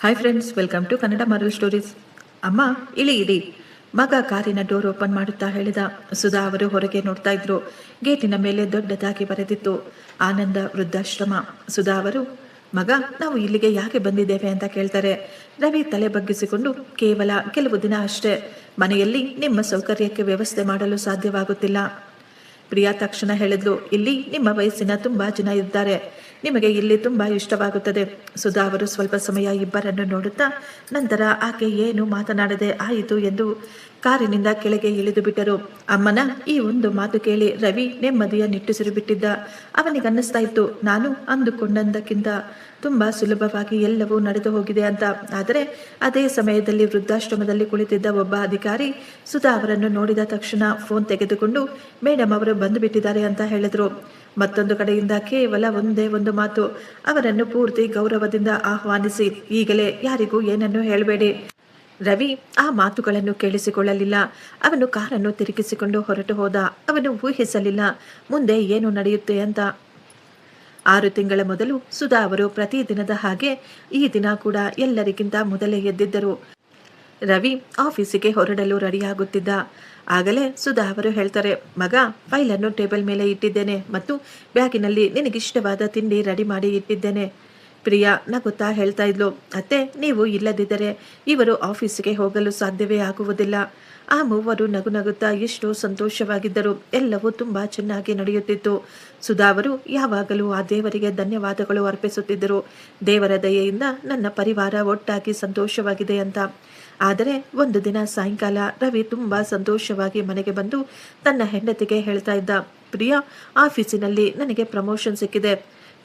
Hi friends, welcome to Kannada moral stories. ಅಮ್ಮ ಇಳಿ ಇಳಿ, ಮಗ ಕಾರಿನ ಡೋರ್ ಓಪನ್ ಮಾಡುತ್ತಾ ಹೇಳಿದ. ಸುಧಾ ಅವರು ಹೊರಗೆ ನೋಡ್ತಾ ಇದ್ರು. ಗೇಟಿನ ಮೇಲೆ ದೊಡ್ಡದಾಗಿ ಬರೆದಿತ್ತು, ಆನಂದ ವೃದ್ಧಾಶ್ರಮ. ಸುಧಾ ಅವರು, ಮಗ, ನಾವು ಇಲ್ಲಿಗೆ ಯಾಕೆ ಬಂದಿದ್ದೇವೆ ಅಂತ ಕೇಳ್ತಾರೆ. ರವಿ ತಲೆ ಬಗ್ಗಿಸಿಕೊಂಡು, ಕೇವಲ ಕೆಲವು ದಿನ ಅಷ್ಟೇ, ಮನೆಯಲ್ಲಿ ನಿಮ್ಮ ಸೌಕರ್ಯಕ್ಕೆ ವ್ಯವಸ್ಥೆ ಮಾಡಲು ಸಾಧ್ಯವಾಗುತ್ತಿಲ್ಲ. ಪ್ರಿಯಾ ತಕ್ಷಣ ಹೇಳಿದ್ಲು, ಇಲ್ಲಿ ನಿಮ್ಮ ವಯಸ್ಸಿನ ತುಂಬಾ ಜನ ಇದ್ದಾರೆ, ನಿಮಗೆ ಇಲ್ಲಿ ತುಂಬಾ ಇಷ್ಟವಾಗುತ್ತದೆ. ಸುಧಾ ಅವರು ಸ್ವಲ್ಪ ಸಮಯ ಇಬ್ಬರನ್ನು ನೋಡುತ್ತಾ ನಂತರ ಆಕೆ ಏನು ಮಾತನಾಡದೆ ಆಯಿತು ಎಂದು ಕಾರಿನಿಂದ ಕೆಳಗೆ ಇಳಿದು ಬಿಟ್ಟರು. ಅಮ್ಮನ ಈ ಒಂದು ಮಾತು ಕೇಳಿ ರವಿ ನೆಮ್ಮದಿಯ ನಿಟ್ಟುಸಿರು ಬಿಟ್ಟಿದ್ದ. ಅವನಿಗನ್ನಿಸ್ತಾ ಇತ್ತು, ನಾನು ಅಂದುಕೊಂಡಂದಕ್ಕಿಂತ ತುಂಬಾ ಸುಲಭವಾಗಿ ಎಲ್ಲವೂ ನಡೆದು ಹೋಗಿದೆ ಅಂತ. ಆದರೆ ಅದೇ ಸಮಯದಲ್ಲಿ ವೃದ್ಧಾಶ್ರಮದಲ್ಲಿ ಕುಳಿತಿದ್ದ ಒಬ್ಬ ಅಧಿಕಾರಿ ಸುಧಾ ಅವರನ್ನು ನೋಡಿದ ತಕ್ಷಣ ಫೋನ್ ತೆಗೆದುಕೊಂಡು, ಮೇಡಮ್ ಅವರು ಬಂದು ಬಿಟ್ಟಿದ್ದಾರೆ ಅಂತ ಹೇಳಿದ್ರು. ಮತ್ತೊಂದು ಕಡೆಯಿಂದ ಕೇವಲ ಒಂದೇ ಒಂದು ಮಾತು, ಅವರನ್ನು ಪೂರ್ತಿ ಗೌರವದಿಂದ ಆಹ್ವಾನಿಸಿ, ಈಗಲೇ ಯಾರಿಗೂ ಏನನ್ನು ಹೇಳಬೇಡಿ. ರವಿ ಆ ಮಾತುಗಳನ್ನು ಕೇಳಿಸಿಕೊಳ್ಳಲಿಲ್ಲ. ಅವನು ಕಾರನ್ನು ತಿರುಗಿಸಿಕೊಂಡು ಹೊರಟು ಹೋದ. ಅವನು ಊಹಿಸಲಿಲ್ಲ ಮುಂದೆ ಏನು ನಡೆಯುತ್ತೆ ಅಂತ. 6 ತಿಂಗಳ ಮೊದಲು ಸುಧಾ ಅವರು ಪ್ರತಿದಿನದ ಹಾಗೆ ಈ ದಿನ ಕೂಡ ಎಲ್ಲರಿಗಿಂತ ಮೊದಲೇ ಎದ್ದಿದ್ದರು. ರವಿ ಆಫೀಸಿಗೆ ಹೊರಡಲು ರೆಡಿಯಾಗುತ್ತಿದ್ದ. ಆಗಲೇ ಸುಧಾ ಅವರು ಹೇಳ್ತಾರೆ, ಮಗ, ಫೈಲನ್ನು ಟೇಬಲ್ ಮೇಲೆ ಇಟ್ಟಿದ್ದೇನೆ ಮತ್ತು ಬ್ಯಾಗಿನಲ್ಲಿ ನಿನಗಿಷ್ಟವಾದ ತಿಂಡಿ ರೆಡಿ ಮಾಡಿ ಇಟ್ಟಿದ್ದೇನೆ. ಪ್ರಿಯಾ ನಗುತ್ತಾ ಹೇಳ್ತಾ ಇದ್ಲು, ಅತ್ತೆ, ನೀವು ಇಲ್ಲದಿದ್ದರೆ ಇವರು ಆಫೀಸಿಗೆ ಹೋಗಲು ಸಾಧ್ಯವೇ ಆಗುವುದಿಲ್ಲ. ಆ ಮೂವರು ನಗು ನಗುತ್ತಾ ಎಷ್ಟು ಸಂತೋಷವಾಗಿದ್ದರು. ಎಲ್ಲವೂ ತುಂಬಾ ಚೆನ್ನಾಗಿ ನಡೆಯುತ್ತಿತ್ತು. ಸುಧಾ ಅವರು ಯಾವಾಗಲೂ ಆ ದೇವರಿಗೆ ಧನ್ಯವಾದಗಳು ಅರ್ಪಿಸುತ್ತಿದ್ದರು. ದೇವರ ದಯೆಯಿಂದ ನನ್ನ ಪರಿವಾರ ಒಟ್ಟಾಗಿ ಸಂತೋಷವಾಗಿದೆ ಅಂತ. ಆದರೆ ಒಂದು ದಿನ ಸಾಯಂಕಾಲ ರವಿ ತುಂಬಾ ಸಂತೋಷವಾಗಿ ಮನೆಗೆ ಬಂದು ತನ್ನ ಹೆಂಡತಿಗೆ ಹೇಳ್ತಾ ಇದ್ದ, ಪ್ರಿಯಾ, ಆಫೀಸಿನಲ್ಲಿ ನನಗೆ ಪ್ರಮೋಷನ್ ಸಿಕ್ಕಿದೆ.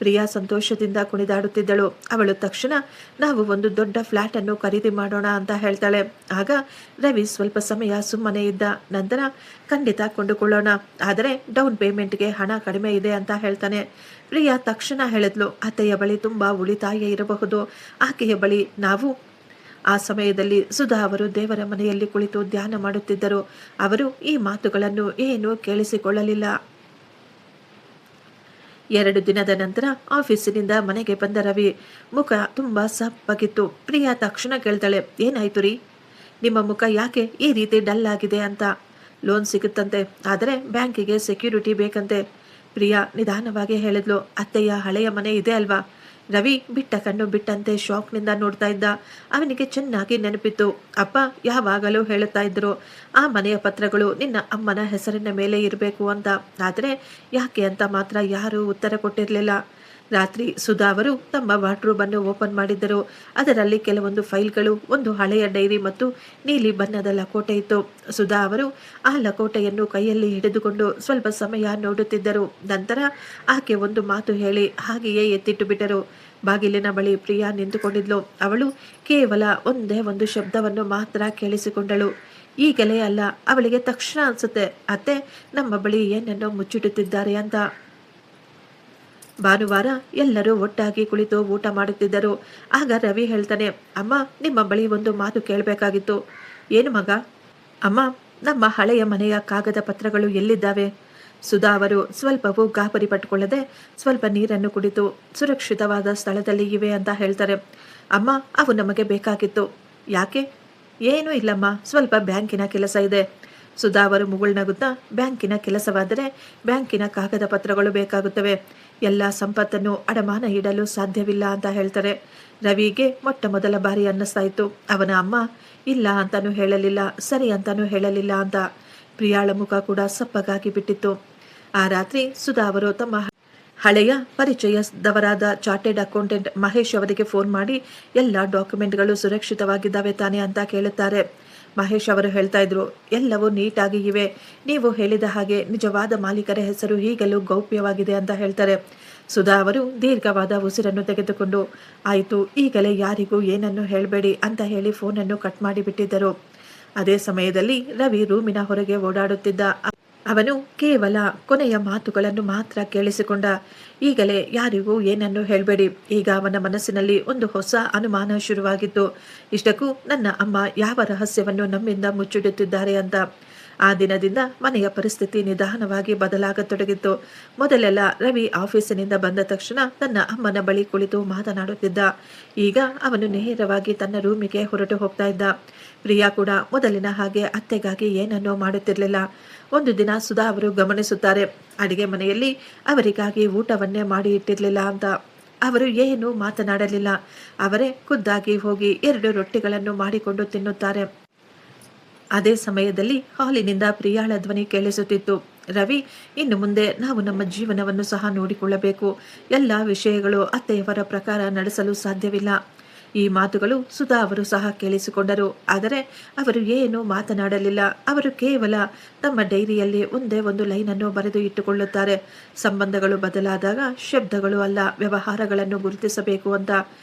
ಪ್ರಿಯಾ ಸಂತೋಷದಿಂದ ಕುಣಿದಾಡುತ್ತಿದ್ದಳು. ಅವಳು ತಕ್ಷಣ, ನಾವು ಒಂದು ದೊಡ್ಡ ಫ್ಲಾಟ್ ಅನ್ನು ಖರೀದಿ ಮಾಡೋಣ ಅಂತ ಹೇಳ್ತಾಳೆ. ಆಗ ರವಿ ಸ್ವಲ್ಪ ಸಮಯ ಸುಮ್ಮನೆ ಇದ್ದ. ನಂತರ, ಖಂಡಿತ ಕೊಂಡುಕೊಳ್ಳೋಣ, ಆದರೆ ಡೌನ್ ಪೇಮೆಂಟ್ಗೆ ಹಣ ಕಡಿಮೆ ಇದೆ ಅಂತ ಹೇಳ್ತಾನೆ. ಪ್ರಿಯಾ ತಕ್ಷಣ ಹೇಳಿದ್ಲು, ಅತ್ತೆಯ ಬಳಿ ತುಂಬಾ ಉಳಿತಾಯ ಇರಬಹುದು, ಆಕೆಯ ಬಳಿ ನಾವು. ಆ ಸಮಯದಲ್ಲಿ ಸುಧಾ ಅವರು ದೇವರ ಮನೆಯಲ್ಲಿ ಕುಳಿತು ಧ್ಯಾನ ಮಾಡುತ್ತಿದ್ದರು. ಅವರು ಈ ಮಾತುಗಳನ್ನು ಏನೂ ಕೇಳಿಸಿಕೊಳ್ಳಲಿಲ್ಲ. 2 ದಿನದ ನಂತರ ಆಫೀಸಿನಿಂದ ಮನೆಗೆ ಬಂದ ರವಿ ಮುಖ ತುಂಬಾ ಸಪ್ಪಗಿತ್ತು. ಪ್ರಿಯಾ ತಕ್ಷಣ ಕೇಳ್ತಾಳೆ, ಏನಾಯ್ತು ರೀ, ನಿಮ್ಮ ಮುಖ ಯಾಕೆ ಈ ರೀತಿ ಡಲ್ ಆಗಿದೆ ಅಂತ. ಲೋನ್ ಸಿಗುತ್ತಂತೆ, ಆದರೆ ಬ್ಯಾಂಕಿಗೆ ಸೆಕ್ಯೂರಿಟಿ ಬೇಕಂತೆ. ಪ್ರಿಯಾ ನಿಧಾನವಾಗಿ ಹೇಳಿದ್ಲು, ಅತ್ತೆಯ ಹಳೆಯ ಮನೆ ಇದೆ ಅಲ್ವಾ. ರವಿ ಬಿಟ್ಟ ಕಣ್ಣು ಬಿಟ್ಟಂತೆ ಶಾಕ್ನಿಂದ ನೋಡ್ತಾ ಇದ್ದ. ಅವನಿಗೆ ಚೆನ್ನಾಗಿ ನೆನಪಿತ್ತು, ಅಪ್ಪ ಯಾವಾಗಲೂ ಹೇಳುತ್ತಾ ಇದ್ರು, ಆ ಮನೆಯ ಪತ್ರಗಳು ನಿನ್ನ ಅಮ್ಮನ ಹೆಸರಿನ ಮೇಲೆ ಇರಬೇಕು ಅಂತ. ಆದರೆ ಯಾಕೆ ಅಂತ ಮಾತ್ರ ಯಾರೂ ಉತ್ತರ ಕೊಟ್ಟಿರಲಿಲ್ಲ. ರಾತ್ರಿ ಸುಧಾ ಅವರು ತಮ್ಮ ವಾರ್ಡ್ರೋಬ್ ಅನ್ನು ಓಪನ್ ಮಾಡಿದ್ದರು. ಅದರಲ್ಲಿ ಕೆಲವೊಂದು ಫೈಲ್ಗಳು, ಒಂದು ಹಳೆಯ ಡೈರಿ ಮತ್ತು ನೀಲಿ ಬಣ್ಣದ ಲಕೋಟೆ ಇತ್ತು. ಸುಧಾ ಅವರು ಆ ಲಕೋಟೆಯನ್ನು ಕೈಯಲ್ಲಿ ಹಿಡಿದುಕೊಂಡು ಸ್ವಲ್ಪ ಸಮಯ ನೋಡುತ್ತಿದ್ದರು. ನಂತರ ಆಕೆ ಒಂದು ಮಾತು ಹೇಳಿ ಹಾಗೆಯೇ ಎತ್ತಿಟ್ಟು ಬಿಟ್ಟರು. ಬಾಗಿಲಿನ ಬಳಿ ಪ್ರಿಯಾ ನಿಂತುಕೊಂಡಿದ್ಲು. ಅವಳು ಕೇವಲ ಒಂದೇ ಒಂದು ಶಬ್ದವನ್ನು ಮಾತ್ರ ಕೇಳಿಸಿಕೊಂಡಳು. ಈಗಲೇ ಅಲ್ಲ, ಅವಳಿಗೆ ತಕ್ಷಣ ಅನ್ಸುತ್ತೆ, ಅತ್ತೆ ನಮ್ಮ ಬಳಿ ಏನನ್ನೋ ಮುಚ್ಚಿಡುತ್ತಿದ್ದಾರೆ ಅಂತ. ಭಾನುವಾರ ಎಲ್ಲರೂ ಒಟ್ಟಾಗಿ ಕುಳಿತು ಊಟ ಮಾಡುತ್ತಿದ್ದರು. ಆಗ ರವಿ ಹೇಳ್ತಾನೆ, ಅಮ್ಮ, ನಿಮ್ಮ ಬಳಿ ಒಂದು ಮಾತು ಕೇಳಬೇಕಾಗಿತ್ತು. ಏನು ಮಗ? ಅಮ್ಮ, ನಮ್ಮ ಹಳೆಯ ಮನೆಯ ಕಾಗದ ಪತ್ರಗಳು ಎಲ್ಲಿದ್ದಾವೆ? ಸುಧಾ ಅವರು ಸ್ವಲ್ಪವೂ ಗಾಬರಿ ಪಟ್ಟುಕೊಳ್ಳದೆ ಸ್ವಲ್ಪ ನೀರನ್ನು ಕುಡಿತು, ಸುರಕ್ಷಿತವಾದ ಸ್ಥಳದಲ್ಲಿ ಇವೆ ಅಂತ ಹೇಳ್ತಾರೆ. ಅಮ್ಮ, ಅವು ನಮಗೆ ಬೇಕಾಗಿತ್ತು. ಯಾಕೆ? ಏನೂ ಇಲ್ಲಮ್ಮ, ಸ್ವಲ್ಪ ಬ್ಯಾಂಕಿನ ಕೆಲಸ ಇದೆ. ಸುಧಾ ಅವರು ಮುಗುಳ್ನಗುತ್ತಾ, ಬ್ಯಾಂಕಿನ ಕೆಲಸವಾದರೆ ಬ್ಯಾಂಕಿನ ಕಾಗದ ಪತ್ರಗಳು ಬೇಕಾಗುತ್ತವೆ. ಎಲ್ಲ ಸಂಪತ್ತನ್ನು ಅಡಮಾನ ಇಡಲು ಸಾಧ್ಯವಿಲ್ಲ ಅಂತ ಹೇಳ್ತಾರೆ. ರವಿಗೆ ಮೊಟ್ಟ ಮೊದಲ ಬಾರಿ ಅನ್ನಿಸ್ತಾ ಇತ್ತು, ಅವನ ಅಮ್ಮ ಇಲ್ಲ ಅಂತಾನೂ ಹೇಳಲಿಲ್ಲ, ಸರಿ ಅಂತಾನೂ ಹೇಳಲಿಲ್ಲ ಅಂತ. ಪ್ರಿಯಾಳ ಮುಖ ಕೂಡ ಸಪ್ಪಗಾಗಿ ಬಿಟ್ಟಿತ್ತು. ಆ ರಾತ್ರಿ ಸುಧಾ ಅವರು ತಮ್ಮ ಹಳೆಯ ಪರಿಚಯದವರಾದ ಚಾರ್ಟೆಡ್ ಅಕೌಂಟೆಂಟ್ ಮಹೇಶ್ ಅವರಿಗೆ ಫೋನ್ ಮಾಡಿ ಎಲ್ಲ ಡಾಕ್ಯುಮೆಂಟ್ಗಳು ಸುರಕ್ಷಿತವಾಗಿದ್ದಾವೆ ತಾನೆ ಅಂತ ಕೇಳುತ್ತಾರೆ. ಮಹೇಶ್ ಅವರು ಹೇಳ್ತಾ ಇದ್ರು, ಎಲ್ಲವೂ ನೀಟಾಗಿ ಇವೆ, ನೀವು ಹೇಳಿದ ಹಾಗೆ ನಿಜವಾದ ಮಾಲೀಕರ ಹೆಸರು ಈಗಲೂ ಗೌಪ್ಯವಾಗಿದೆ ಅಂತ ಹೇಳ್ತಾರೆ. ಸುಧಾ ಅವರು ದೀರ್ಘವಾದ ಉಸಿರನ್ನು ತೆಗೆದುಕೊಂಡು, ಆಯಿತು, ಈಗಲೇ ಯಾರಿಗೂ ಏನನ್ನು ಹೇಳಬೇಡಿ ಅಂತ ಹೇಳಿ ಫೋನನ್ನು ಕಟ್ ಮಾಡಿಬಿಟ್ಟಿದ್ದರು. ಅದೇ ಸಮಯದಲ್ಲಿ ರವಿ ರೂಮಿನ ಹೊರಗೆ ಓಡಾಡುತ್ತಿದ್ದ. ಅವನು ಕೇವಲ ಕೊನೆಯ ಮಾತುಗಳನ್ನು ಮಾತ್ರ ಕೇಳಿಸಿಕೊಂಡ. ಈಗಲೇ ಯಾರಿಗೂ ಏನನ್ನು ಹೇಳಬೇಡಿ. ಈಗ ಅವನ ಮನಸ್ಸಿನಲ್ಲಿ ಒಂದು ಹೊಸ ಅನುಮಾನ ಶುರುವಾಗಿತ್ತು. ಇಷ್ಟಕ್ಕೂ ನನ್ನ ಅಮ್ಮ ಯಾವ ರಹಸ್ಯವನ್ನು ನಮ್ಮಿಂದ ಮುಚ್ಚಿಡುತ್ತಿದ್ದಾರೆ ಅಂತ. ಆ ದಿನದಿಂದ ಮನೆಯ ಪರಿಸ್ಥಿತಿ ನಿಧಾನವಾಗಿ ಬದಲಾಗತೊಡಗಿತ್ತು. ಮೊದಲೆಲ್ಲ ರವಿ ಆಫೀಸಿನಿಂದ ಬಂದ ತಕ್ಷಣ ತನ್ನ ಅಮ್ಮನ ಬಳಿ ಕುಳಿತು ಮಾತನಾಡುತ್ತಿದ್ದ. ಈಗ ಅವನು ನೇರವಾಗಿ ತನ್ನ ರೂಮಿಗೆ ಹೊರಟು ಹೋಗ್ತಾ ಇದ್ದ. ಪ್ರಿಯಾ ಕೂಡ ಮೊದಲಿನ ಹಾಗೆ ಅತ್ತೆಗಾಗಿ ಏನನ್ನೂ ಮಾಡುತ್ತಿರಲಿಲ್ಲ. ಒಂದು ದಿನ ಸುಧಾ ಅವರು ಗಮನಿಸುತ್ತಾರೆ, ಅಡಿಗೆ ಮನೆಯಲ್ಲಿ ಅವರಿಗಾಗಿ ಊಟವನ್ನೇ ಮಾಡಿ ಇಟ್ಟಿರಲಿಲ್ಲ ಅಂತ. ಅವರು ಏನೂ ಮಾತನಾಡಲಿಲ್ಲ. ಅವರೇ ಖುದ್ದಾಗಿ ಹೋಗಿ 2 ರೊಟ್ಟಿಗಳನ್ನು ಮಾಡಿಕೊಂಡು ತಿನ್ನುತ್ತಾರೆ. ಅದೇ ಸಮಯದಲ್ಲಿ ಹಾಲಿನಿಂದ ಪ್ರಿಯಾಳ ಧ್ವನಿ ಕೇಳಿಸುತ್ತಿತ್ತು. ರವಿ, ಇನ್ನು ಮುಂದೆ ನಾವು ನಮ್ಮ ಜೀವನವನ್ನು ಸಹ ನೋಡಿಕೊಳ್ಳಬೇಕು. ಎಲ್ಲ ವಿಷಯಗಳು ಅತ್ತೆಯವರ ಪ್ರಕಾರ ನಡೆಸಲು ಸಾಧ್ಯವಿಲ್ಲ. ಈ ಮಾತುಗಳು ಸುಧಾ ಅವರು ಸಹ ಕೇಳಿಸಿಕೊಂಡರು. ಆದರೆ ಅವರು ಏನೂ ಮಾತನಾಡಲಿಲ್ಲ. ಅವರು ಕೇವಲ ತಮ್ಮ ಡೈರಿಯಲ್ಲಿ ಒಂದೇ ಒಂದು ಲೈನನ್ನು ಬರೆದು ಇಟ್ಟುಕೊಳ್ಳುತ್ತಾರೆ. ಸಂಬಂಧಗಳು ಬದಲಾದಾಗ ಶಬ್ದಗಳು ಅಲ್ಲ, ವ್ಯವಹಾರಗಳನ್ನು ಗುರುತಿಸಬೇಕು ಅಂತ.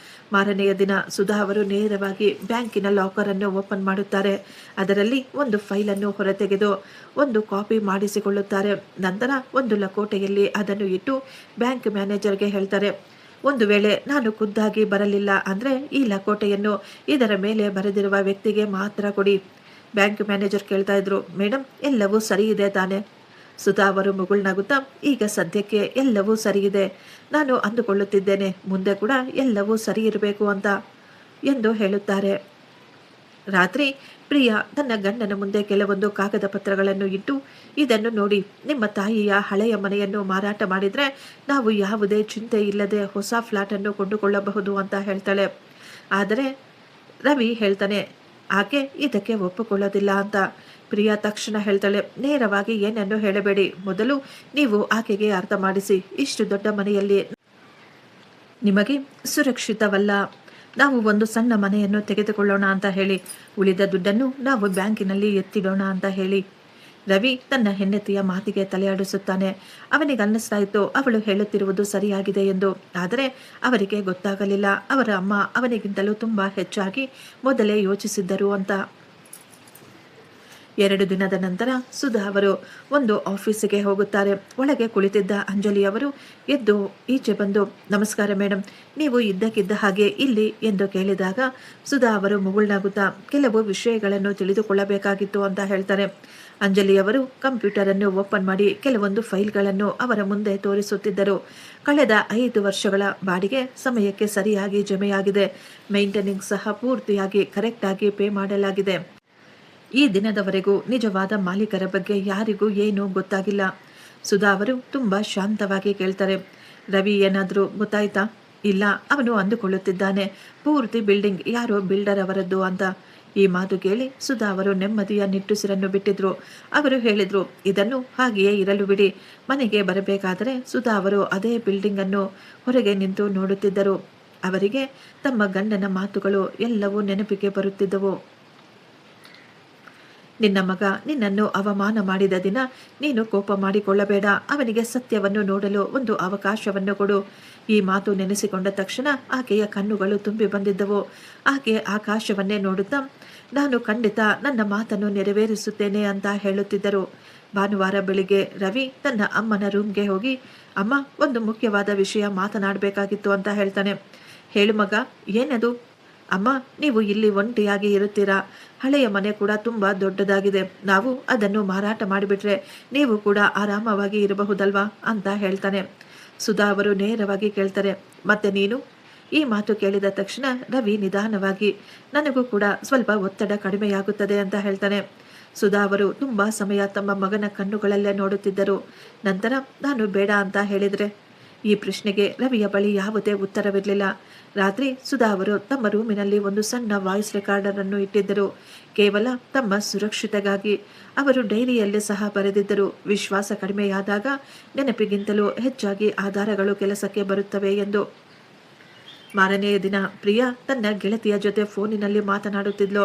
ಮಾರನೆಯ ದಿನ ಸುಧಾ ಅವರು ನೇರವಾಗಿ ಬ್ಯಾಂಕಿನ ಲಾಕರ್ ಅನ್ನು ಓಪನ್ ಮಾಡುತ್ತಾರೆ. ಅದರಲ್ಲಿ ಒಂದು ಫೈಲನ್ನು ಹೊರತೆಗೆದು ಒಂದು ಕಾಪಿ ಮಾಡಿಸಿಕೊಳ್ಳುತ್ತಾರೆ. ನಂತರ ಒಂದು ಲಕೋಟೆಯಲ್ಲಿ ಅದನ್ನು ಇಟ್ಟು ಬ್ಯಾಂಕ್ ಮ್ಯಾನೇಜರ್ಗೆ ಹೇಳ್ತಾರೆ, ಒಂದು ವೇಳೆ ನಾನು ಖುದ್ದಾಗಿ ಬರಲಿಲ್ಲ ಅಂದರೆ ಈ ಲಕೋಟೆಯನ್ನು ಇದರ ಮೇಲೆ ಬರೆದಿರುವ ವ್ಯಕ್ತಿಗೆ ಮಾತ್ರ ಕೊಡಿ. ಬ್ಯಾಂಕ್ ಮ್ಯಾನೇಜರ್ ಕೇಳ್ತಾ ಇದ್ರು, ಮೇಡಮ್ ಎಲ್ಲವೂ ಸರಿ ಇದೆ ತಾನೆ? ಸುಧಾ ಅವರು ಮುಗುಳ್ನಗುತ್ತಾ, ಈಗ ಸದ್ಯಕ್ಕೆ ಎಲ್ಲವೂ ಸರಿಯಿದೆ. ನಾನು ಅಂದುಕೊಳ್ಳುತ್ತಿದ್ದೇನೆ ಮುಂದೆ ಕೂಡ ಎಲ್ಲವೂ ಸರಿ ಇರಬೇಕು ಅಂತ ಎಂದು ಹೇಳುತ್ತಾರೆ. ರಾತ್ರಿ ಪ್ರಿಯಾ ತನ್ನ ಗಂಡನ ಮುಂದೆ ಕೆಲವೊಂದು ಕಾಗದ ಪತ್ರಗಳನ್ನು ಇಟ್ಟು, ಇದನ್ನು ನೋಡಿ, ನಿಮ್ಮ ತಾಯಿಯ ಹಳೆಯ ಮನೆಯನ್ನು ಮಾರಾಟ ಮಾಡಿದರೆ ನಾವು ಯಾವುದೇ ಚಿಂತೆ ಇಲ್ಲದೆ ಹೊಸ ಫ್ಲಾಟನ್ನು ಕೊಂಡುಕೊಳ್ಳಬಹುದು ಅಂತ ಹೇಳ್ತಾಳೆ. ಆದರೆ ರವಿ ಹೇಳ್ತಾನೆ, ಆಕೆ ಇದಕ್ಕೆ ಒಪ್ಪಿಕೊಳ್ಳೋದಿಲ್ಲ ಅಂತ. ಪ್ರಿಯಾ ತಕ್ಷಣ ಹೇಳ್ತಾಳೆ, ನೇರವಾಗಿ ಏನನ್ನು ಹೇಳಬೇಡಿ, ಮೊದಲು ನೀವು ಆಕೆಗೆ ಅರ್ಥ ಮಾಡಿಸಿ, ಇಷ್ಟು ದೊಡ್ಡ ಮನೆಯಲ್ಲಿ ನಿಮಗೆ ಸುರಕ್ಷಿತವಲ್ಲ. ನಾವು ಒಂದು ಸಣ್ಣ ಮನೆಯನ್ನು ತೆಗೆದುಕೊಳ್ಳೋಣ ಅಂತ ಹೇಳಿ, ಉಳಿದ ದುಡ್ಡನ್ನು ನಾವು ಬ್ಯಾಂಕಿನಲ್ಲಿ ಎತ್ತಿಡೋಣ ಅಂತ ಹೇಳಿ. ರವಿ ತನ್ನ ಹೆಂಡತಿಯ ಮಾತಿಗೆ ತಲೆಯಾಡಿಸುತ್ತಾನೆ. ಅವನಿಗೆ ಅನ್ನಿಸ್ತಾ ಇತ್ತು ಅವಳು ಹೇಳುತ್ತಿರುವುದು ಸರಿಯಾಗಿದೆ ಎಂದು. ಆದರೆ ಅವರಿಗೆ ಗೊತ್ತಾಗಲಿಲ್ಲ, ಅವರ ಅಮ್ಮ ಅವನಿಗಿಂತಲೂ ತುಂಬ ಹೆಚ್ಚಾಗಿ ಮೊದಲೇ ಯೋಚಿಸಿದ್ದರು ಅಂತ. 2 ದಿನದ ನಂತರ ಸುಧಾ ಅವರು ಒಂದು ಆಫೀಸಿಗೆ ಹೋಗುತ್ತಾರೆ. ಒಳಗೆ ಕುಳಿತಿದ್ದ ಅಂಜಲಿ ಅವರು ಎದ್ದು ಈಚೆ ಬಂದು, ನಮಸ್ಕಾರ ಮೇಡಮ್, ನೀವು ಇದ್ದಕ್ಕಿದ್ದ ಹಾಗೆ ಇಲ್ಲಿ ಎಂದು ಕೇಳಿದಾಗ ಸುಧಾ ಅವರು ಮುಗುಳ್ನಾಗುತ್ತಾ, ಕೆಲವು ವಿಷಯಗಳನ್ನು ತಿಳಿದುಕೊಳ್ಳಬೇಕಾಗಿತ್ತು ಅಂತ ಹೇಳ್ತಾರೆ. ಅಂಜಲಿಯವರು ಕಂಪ್ಯೂಟರನ್ನು ಓಪನ್ ಮಾಡಿ ಕೆಲವೊಂದು ಫೈಲ್ಗಳನ್ನು ಅವರ ಮುಂದೆ ತೋರಿಸುತ್ತಿದ್ದರು. ಕಳೆದ 5 ವರ್ಷಗಳ ಬಾಡಿಗೆ ಸಮಯಕ್ಕೆ ಸರಿಯಾಗಿ ಜಮೆಯಾಗಿದೆ. ಮೇಂಟೆನೆನ್ಸ್ ಸಹ ಪೂರ್ತಿಯಾಗಿ ಕರೆಕ್ಟಾಗಿ ಪೇ ಮಾಡಲಾಗಿದೆ. ಈ ದಿನದವರೆಗೂ ನಿಜವಾದ ಮಾಲೀಕರ ಬಗ್ಗೆ ಯಾರಿಗೂ ಏನೂ ಗೊತ್ತಾಗಿಲ್ಲ. ಸುಧಾ ಅವರು ತುಂಬ ಶಾಂತವಾಗಿ ಕೇಳ್ತಾರೆ, ರವಿ ಏನಾದರೂ ಗೊತ್ತಾಯ್ತಾ? ಇಲ್ಲ, ಅವನು ಅಂದುಕೊಳ್ಳುತ್ತಿದ್ದಾನೆ ಪೂರ್ತಿ ಬಿಲ್ಡಿಂಗ್ ಯಾರೋ ಬಿಲ್ಡರ್ ಅವರದ್ದು ಅಂತ. ಈ ಮಾತು ಕೇಳಿ ಸುಧಾ ಅವರು ನೆಮ್ಮದಿಯ ನಿಟ್ಟುಸಿರನ್ನು ಬಿಟ್ಟಿದ್ರು. ಅವರು ಹೇಳಿದ್ರು, ಇದನ್ನು ಹಾಗೆಯೇ ಇರಲು ಬಿಡಿ. ಮನೆಗೆ ಬರಬೇಕಾದರೆ ಸುಧಾ ಅವರು ಅದೇ ಬಿಲ್ಡಿಂಗ್ ಅನ್ನು ಹೊರಗೆ ನಿಂತು ನೋಡುತ್ತಿದ್ದರು. ಅವರಿಗೆ ತಮ್ಮ ಗಂಡನ ಮಾತುಗಳು ಎಲ್ಲವೂ ನೆನಪಿಗೆ ಬರುತ್ತಿದ್ದವು. ನಿನ್ನ ಮಗ ನಿನ್ನನ್ನು ಅವಮಾನ ಮಾಡಿದ ದಿನ ನೀನು ಕೋಪ ಮಾಡಿಕೊಳ್ಳಬೇಡ. ಅವನಿಗೆ ಸತ್ಯವನ್ನು ನೋಡಲು ಒಂದು ಅವಕಾಶವನ್ನು ಕೊಡು. ಈ ಮಾತು ನೆನೆಸಿಕೊಂಡ ತಕ್ಷಣ ಆಕೆಯ ಕಣ್ಣುಗಳು ತುಂಬಿ ಬಂದಿದ್ದವು. ಆಕೆ ಆಕಾಶವನ್ನೇ ನೋಡುತ್ತಾ, ನಾನು ಖಂಡಿತ ನನ್ನ ಮಾತನ್ನು ನೆರವೇರಿಸುತ್ತೇನೆ ಅಂತ ಹೇಳುತ್ತಿದ್ದರು. ಭಾನುವಾರ ಬೆಳಿಗ್ಗೆ ರವಿ ತನ್ನ ಅಮ್ಮನ ರೂಮ್ಗೆ ಹೋಗಿ, ಅಮ್ಮ, ಒಂದು ಮುಖ್ಯವಾದ ವಿಷಯ ಮಾತನಾಡಬೇಕಾಗಿತ್ತು ಅಂತ ಹೇಳ್ತಾನೆ. ಹೇಳು ಮಗ, ಏನದು? ಅಮ್ಮ, ನೀವು ಇಲ್ಲಿ ಒಂಟಿಯಾಗಿ ಇರುತ್ತೀರಾ. ಹಳೆಯ ಮನೆ ಕೂಡ ತುಂಬ ದೊಡ್ಡದಾಗಿದೆ. ನಾವು ಅದನ್ನು ಮಾರಾಟ ಮಾಡಿಬಿಟ್ರೆ ನೀವು ಕೂಡ ಆರಾಮವಾಗಿ ಇರಬಹುದಲ್ವಾ ಅಂತ ಹೇಳ್ತಾನೆ. ಸುಧಾ ಅವರು ನೇರವಾಗಿ ಕೇಳ್ತಾರೆ, ಮತ್ತೆ ನೀನು? ಈ ಮಾತು ಕೇಳಿದ ತಕ್ಷಣ ರವಿ ನಿಧಾನವಾಗಿ, ನನಗೂ ಕೂಡ ಸ್ವಲ್ಪ ಒತ್ತಡ ಕಡಿಮೆಯಾಗುತ್ತದೆ ಅಂತ ಹೇಳ್ತಾನೆ. ಸುಧಾ ಅವರು ತುಂಬ ಸಮಯ ತಮ್ಮ ಮಗನ ಕಣ್ಣುಗಳಲ್ಲೇ ನೋಡುತ್ತಿದ್ದರು. ನಂತರ, ನಾನು ಬೇಡ ಅಂತ ಹೇಳಿದರೆ? ಈ ಪ್ರಶ್ನೆಗೆ ರವಿಯ ಬಳಿ ಯಾವುದೇ ಉತ್ತರವಿರಲಿಲ್ಲ. ರಾತ್ರಿ ಸುಧಾ ಅವರು ತಮ್ಮ ರೂಮಿನಲ್ಲಿ ಒಂದು ಸಣ್ಣ ವಾಯ್ಸ್ ರೆಕಾರ್ಡರ್ ಅನ್ನು ಇಟ್ಟಿದ್ದರು. ಕೇವಲ ತಮ್ಮ ಸುರಕ್ಷತೆಗಾಗಿ. ಅವರು ಡೈರಿಯಲ್ಲಿ ಸಹ ಬರೆದಿದ್ದರು, ವಿಶ್ವಾಸ ಕಡಿಮೆಯಾದಾಗ ನೆನಪಿಗಿಂತಲೂ ಹೆಚ್ಚಾಗಿ ಆಧಾರಗಳು ಕೆಲಸಕ್ಕೆ ಬರುತ್ತವೆ ಎಂದು. ಮಾರನೆಯ ದಿನ ಪ್ರಿಯಾ ತನ್ನ ಗೆಳತಿಯ ಜೊತೆ ಫೋನಿನಲ್ಲಿ ಮಾತನಾಡುತ್ತಿದ್ಲು.